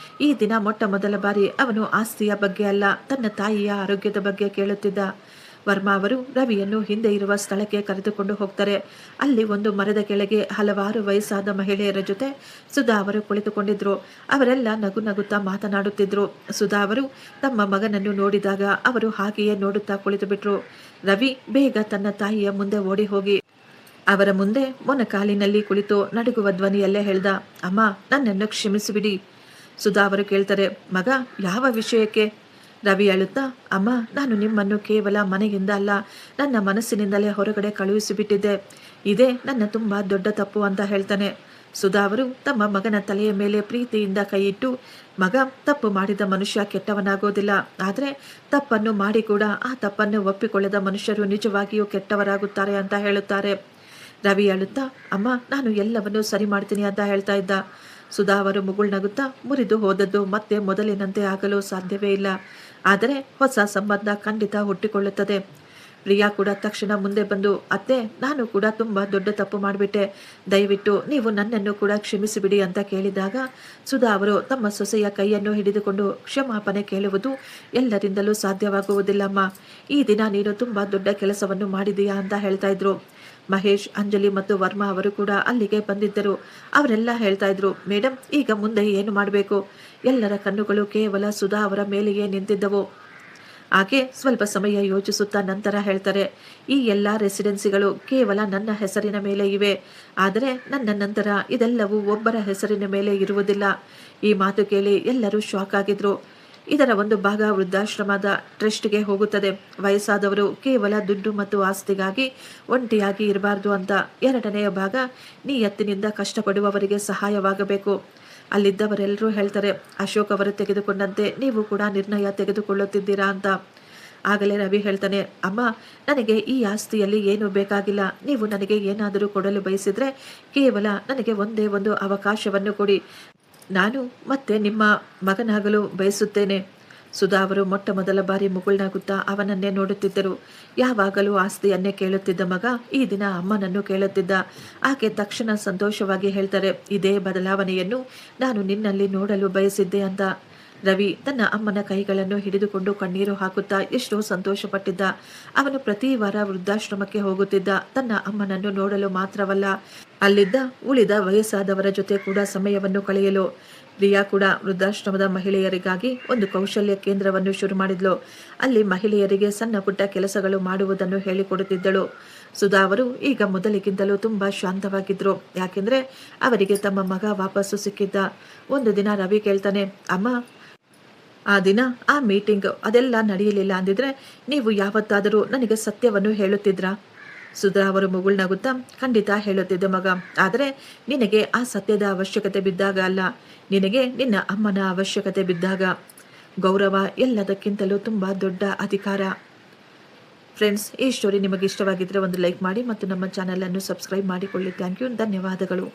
ಈ ದಿನ ಮೊಟ್ಟ ಮೊದಲ ಬಾರಿ ಅವನು ಆಸ್ತಿಯ ಬಗ್ಗೆ ಅಲ್ಲ, ತನ್ನ ತಾಯಿಯ ಆರೋಗ್ಯದ ಬಗ್ಗೆ ಕೇಳುತ್ತಿದ್ದ. ವರ್ಮಾ ಅವರು ರವಿಯನ್ನು ಹಿಂದೆ ಇರುವ ಸ್ಥಳಕ್ಕೆ ಕರೆದುಕೊಂಡು ಹೋಗ್ತಾರೆ. ಅಲ್ಲಿ ಒಂದು ಮರದ ಕೆಳಗೆ ಹಲವಾರು ವಯಸ್ಸಾದ ಮಹಿಳೆಯರ ಜೊತೆ ಸುಧಾ ಅವರು ಕುಳಿತುಕೊಂಡಿದ್ರು. ಅವರೆಲ್ಲ ನಗು ನಗುತ್ತಾ ಮಾತನಾಡುತ್ತಿದ್ರು. ಸುಧಾ ಅವರು ತಮ್ಮ ಮಗನನ್ನು ನೋಡಿದಾಗ ಅವರು ಹಾಗೆಯೇ ನೋಡುತ್ತಾ ಕುಳಿತು ಬಿಟ್ರು. ರವಿ ಬೇಗ ತನ್ನ ತಾಯಿಯ ಮುಂದೆ ಓಡಿ ಹೋಗಿ ಅವರ ಮುಂದೆ ಮೊನಕಾಲಿನಲ್ಲಿ ಕುಳಿತು ನಡುಗುವ ಧ್ವನಿಯಲ್ಲೇ ಹೇಳ್ದ, ಅಮ್ಮ, ನನ್ನನ್ನು ಕ್ಷಮಿಸಿಬಿಡಿ. ಸುಧಾ ಅವರು ಕೇಳ್ತಾರೆ, ಮಗ, ಯಾವ ವಿಷಯಕ್ಕೆ? ರವಿ ಅಳುತ್ತಾ, ಅಮ್ಮ, ನಾನು ನಿಮ್ಮನ್ನು ಕೇವಲ ಮನೆಯಿಂದ ಅಲ್ಲ, ನನ್ನ ಮನಸ್ಸಿನಿಂದಲೇ ಹೊರಗಡೆ ಕಳುಹಿಸಿಬಿಟ್ಟಿದ್ದೆ. ಇದೇ ನನ್ನ ತುಂಬ ದೊಡ್ಡ ತಪ್ಪು ಅಂತ ಹೇಳ್ತಾನೆ. ಸುಧಾ ಅವರು ತಮ್ಮ ಮಗನ ತಲೆಯ ಮೇಲೆ ಪ್ರೀತಿಯಿಂದ ಕೈಯಿಟ್ಟು, ಮಗ, ತಪ್ಪು ಮಾಡಿದ ಮನುಷ್ಯ ಕೆಟ್ಟವನಾಗೋದಿಲ್ಲ. ಆದರೆ ತಪ್ಪನ್ನು ಮಾಡಿ ಕೂಡ ಆ ತಪ್ಪನ್ನು ಒಪ್ಪಿಕೊಳ್ಳದ ಮನುಷ್ಯರು ನಿಜವಾಗಿಯೂ ಕೆಟ್ಟವರಾಗುತ್ತಾರೆ ಅಂತ ಹೇಳುತ್ತಾರೆ. ರವಿ ಅಳುತ್ತಾ, ಅಮ್ಮ, ನಾನು ಎಲ್ಲವನ್ನೂ ಸರಿ ಮಾಡ್ತೀನಿ ಅಂತ ಹೇಳ್ತಾ ಇದ್ದ. ಸುಧಾ ಅವರು ಮುಗುಳ್ನಗುತ್ತಾ, ಮುರಿದು ಹೋದದ್ದು ಮತ್ತೆ ಮೊದಲಿನಂತೆ ಆಗಲು ಸಾಧ್ಯವೇ ಇಲ್ಲ. ಆದರೆ ಹೊಸ ಸಂಬಂಧ ಖಂಡಿತ ಹುಟ್ಟಿಕೊಳ್ಳುತ್ತದೆ. ಪ್ರಿಯಾ ಕೂಡ ತಕ್ಷಣ ಮುಂದೆ ಬಂದು, ಅತ್ತೆ, ನಾನು ಕೂಡ ತುಂಬ ದೊಡ್ಡ ತಪ್ಪು ಮಾಡಿಬಿಟ್ಟೆ. ದಯವಿಟ್ಟು ನೀವು ನನ್ನನ್ನು ಕೂಡ ಕ್ಷಮಿಸಿಬಿಡಿ ಅಂತ ಕೇಳಿದಾಗ ಸುಧಾ ಅವರು ತಮ್ಮ ಸೊಸೆಯ ಕೈಯನ್ನು ಹಿಡಿದುಕೊಂಡು, ಕ್ಷಮಾಪಣೆ ಕೇಳುವುದು ಎಲ್ಲರಿಂದಲೂ ಸಾಧ್ಯವಾಗುವುದಿಲ್ಲಮ್ಮ. ಈ ದಿನ ನೀನು ತುಂಬ ದೊಡ್ಡ ಕೆಲಸವನ್ನು ಮಾಡಿದೀಯಾ ಅಂತ ಹೇಳ್ತಾ ಇದ್ರು. ಮಹೇಶ್, ಅಂಜಲಿ ಮತ್ತು ವರ್ಮಾ ಅವರು ಕೂಡ ಅಲ್ಲಿಗೆ ಬಂದಿದ್ದರು. ಅವರೆಲ್ಲ ಹೇಳ್ತಾ ಇದ್ರು, ಮೇಡಮ್, ಈಗ ಮುಂದೆ ಏನು ಮಾಡಬೇಕು? ಎಲ್ಲರ ಕಣ್ಣುಗಳು ಕೇವಲ ಸುಧಾ ಅವರ ಮೇಲೆಯೇ ನಿಂತಿದ್ದವು. ಆಕೆ ಸ್ವಲ್ಪ ಸಮಯ ಯೋಚಿಸುತ್ತಾ ನಂತರ ಹೇಳ್ತಾರೆ, ಈ ಎಲ್ಲ ರೆಸಿಡೆನ್ಸಿಗಳು ಕೇವಲ ನನ್ನ ಹೆಸರಿನ ಮೇಲೆ ಇವೆ. ಆದರೆ ನನ್ನ ನಂತರ ಇದೆಲ್ಲವೂ ಒಬ್ಬರ ಹೆಸರಿನ ಮೇಲೆ ಇರುವುದಿಲ್ಲ. ಈ ಮಾತು ಕೇಳಿ ಎಲ್ಲರೂ ಶಾಕ್ ಆಗಿದ್ರು. ಇದರ ಒಂದು ಭಾಗ ವೃದ್ಧಾಶ್ರಮದ ಟ್ರಸ್ಟ್ಗೆ ಹೋಗುತ್ತದೆ. ವಯಸ್ಸಾದವರು ಕೇವಲ ದುಡ್ಡು ಮತ್ತು ಆಸ್ತಿಗಾಗಿ ಒಂಟಿಯಾಗಿ ಇರಬಾರ್ದು ಅಂತ. ಎರಡನೆಯ ಭಾಗ ನಿಯತ್ತಿನಿಂದ ಕಷ್ಟಪಡುವವರಿಗೆ ಸಹಾಯವಾಗಬೇಕು. ಅಲ್ಲಿದ್ದವರೆಲ್ಲರೂ ಹೇಳ್ತಾರೆ, ಅಶೋಕ್ ಅವರು ತೆಗೆದುಕೊಂಡಂತೆ ನೀವು ಕೂಡ ನಿರ್ಣಯ ತೆಗೆದುಕೊಳ್ಳುತ್ತಿದ್ದೀರಾ ಅಂತ. ಆಗಲೇ ರವಿ ಹೇಳ್ತಾನೆ, ಅಮ್ಮ, ನನಗೆ ಈ ಆಸ್ತಿಯಲ್ಲಿ ಏನೂ ಬೇಕಾಗಿಲ್ಲ. ನೀವು ನನಗೆ ಏನಾದರೂ ಕೊಡಲು ಬಯಸಿದ್ರೆ ಕೇವಲ ನನಗೆ ಒಂದೇ ಒಂದು ಅವಕಾಶವನ್ನು ಕೊಡಿ. ನಾನು ಮತ್ತೆ ನಿಮ್ಮ ಮಗನಾಗಲು ಬಯಸುತ್ತೇನೆ. ಸುಧಾ ಅವರು ಮೊಟ್ಟ ಮೊದಲ ಬಾರಿ ಮುಗುಳ್ನಾಗುತ್ತಾ ಅವನನ್ನೇ ನೋಡುತ್ತಿದ್ದರು. ಯಾವಾಗಲೂ ಆಸ್ತಿಯನ್ನೇ ಕೇಳುತ್ತಿದ್ದ ಮಗ ಈ ದಿನ ಅಮ್ಮನನ್ನು ಕೇಳುತ್ತಿದ್ದ. ಆಕೆ ತಕ್ಷಣ ಸಂತೋಷವಾಗಿ ಹೇಳ್ತಾರೆ, ಇದೇ ಬದಲಾವಣೆಯನ್ನು ನಾನು ನಿನ್ನಲ್ಲಿ ನೋಡಲು ಬಯಸಿದ್ದೆ ಅಂತ. ರವಿ ತನ್ನ ಅಮ್ಮನ ಕೈಗಳನ್ನು ಹಿಡಿದುಕೊಂಡು ಕಣ್ಣೀರು ಹಾಕುತ್ತಾ ಎಷ್ಟೋ ಸಂತೋಷಪಟ್ಟಿದ್ದ. ಅವನು ಪ್ರತಿ ವಾರ ವೃದ್ಧಾಶ್ರಮಕ್ಕೆ ಹೋಗುತ್ತಿದ್ದ, ತನ್ನ ಅಮ್ಮನನ್ನು ನೋಡಲು ಮಾತ್ರವಲ್ಲ, ಅಲ್ಲಿದ್ದ ಉಳಿದ ವಯಸ್ಸಾದವರ ಜೊತೆ ಕೂಡ ಸಮಯವನ್ನು ಕಳೆಯಲು. ಪ್ರಿಯಾ ಕೂಡ ವೃದ್ಧಾಶ್ರಮದ ಮಹಿಳೆಯರಿಗಾಗಿ ಒಂದು ಕೌಶಲ್ಯ ಕೇಂದ್ರವನ್ನು ಶುರು ಮಾಡಿದ್ಲು. ಅಲ್ಲಿ ಮಹಿಳೆಯರಿಗೆ ಸಣ್ಣ ಪುಟ್ಟ ಕೆಲಸಗಳು ಮಾಡುವುದನ್ನು ಹೇಳಿಕೊಡುತ್ತಿದ್ದಳು. ಸುಧಾ ಅವರು ಈಗ ಮೊದಲಿಗಿಂತಲೂ ತುಂಬಾ ಶಾಂತವಾಗಿದ್ರು. ಯಾಕೆಂದ್ರೆ ಅವರಿಗೆ ತಮ್ಮ ಮಗ ವಾಪಸ್ಸು ಸಿಕ್ಕಿದ್ದ. ಒಂದು ದಿನ ರವಿ ಕೇಳ್ತಾನೆ, ಅಮ್ಮ, ಆ ದಿನ ಆ ಮೀಟಿಂಗ್ ಅದೆಲ್ಲ ನಡೆಯಲಿಲ್ಲ ಅಂದಿದ್ರೆ ನೀವು ಯಾವತ್ತಾದರೂ ನನಗೆ ಸತ್ಯವನ್ನು ಹೇಳುತ್ತಿದ್ರಾ? ಸುಧಾ ಅವರು ಮುಗುಳ್ನಗುತ್ತಾ, ಖಂಡಿತ ಹೇಳುತ್ತಿದ್ದೆ ಮಗ. ಆದರೆ ನಿನಗೆ ಆ ಸತ್ಯದ ಅವಶ್ಯಕತೆ ಬಿದ್ದಾಗ ಅಲ್ಲ, ನಿನಗೆ ನಿನ್ನ ಅಮ್ಮನ ಅವಶ್ಯಕತೆ ಬಿದ್ದಾಗ. ಗೌರವ ಎಲ್ಲದಕ್ಕಿಂತಲೂ ತುಂಬ ದೊಡ್ಡ ಅಧಿಕಾರ. ಫ್ರೆಂಡ್ಸ್, ಈ ಸ್ಟೋರಿ ನಿಮಗೆ ಇಷ್ಟವಾಗಿದ್ದರೆ ಒಂದು ಲೈಕ್ ಮಾಡಿ ಮತ್ತು ನಮ್ಮ ಚಾನಲನ್ನು ಸಬ್ಸ್ಕ್ರೈಬ್ ಮಾಡಿಕೊಳ್ಳಿ. ಥ್ಯಾಂಕ್ ಯು, ಧನ್ಯವಾದಗಳು.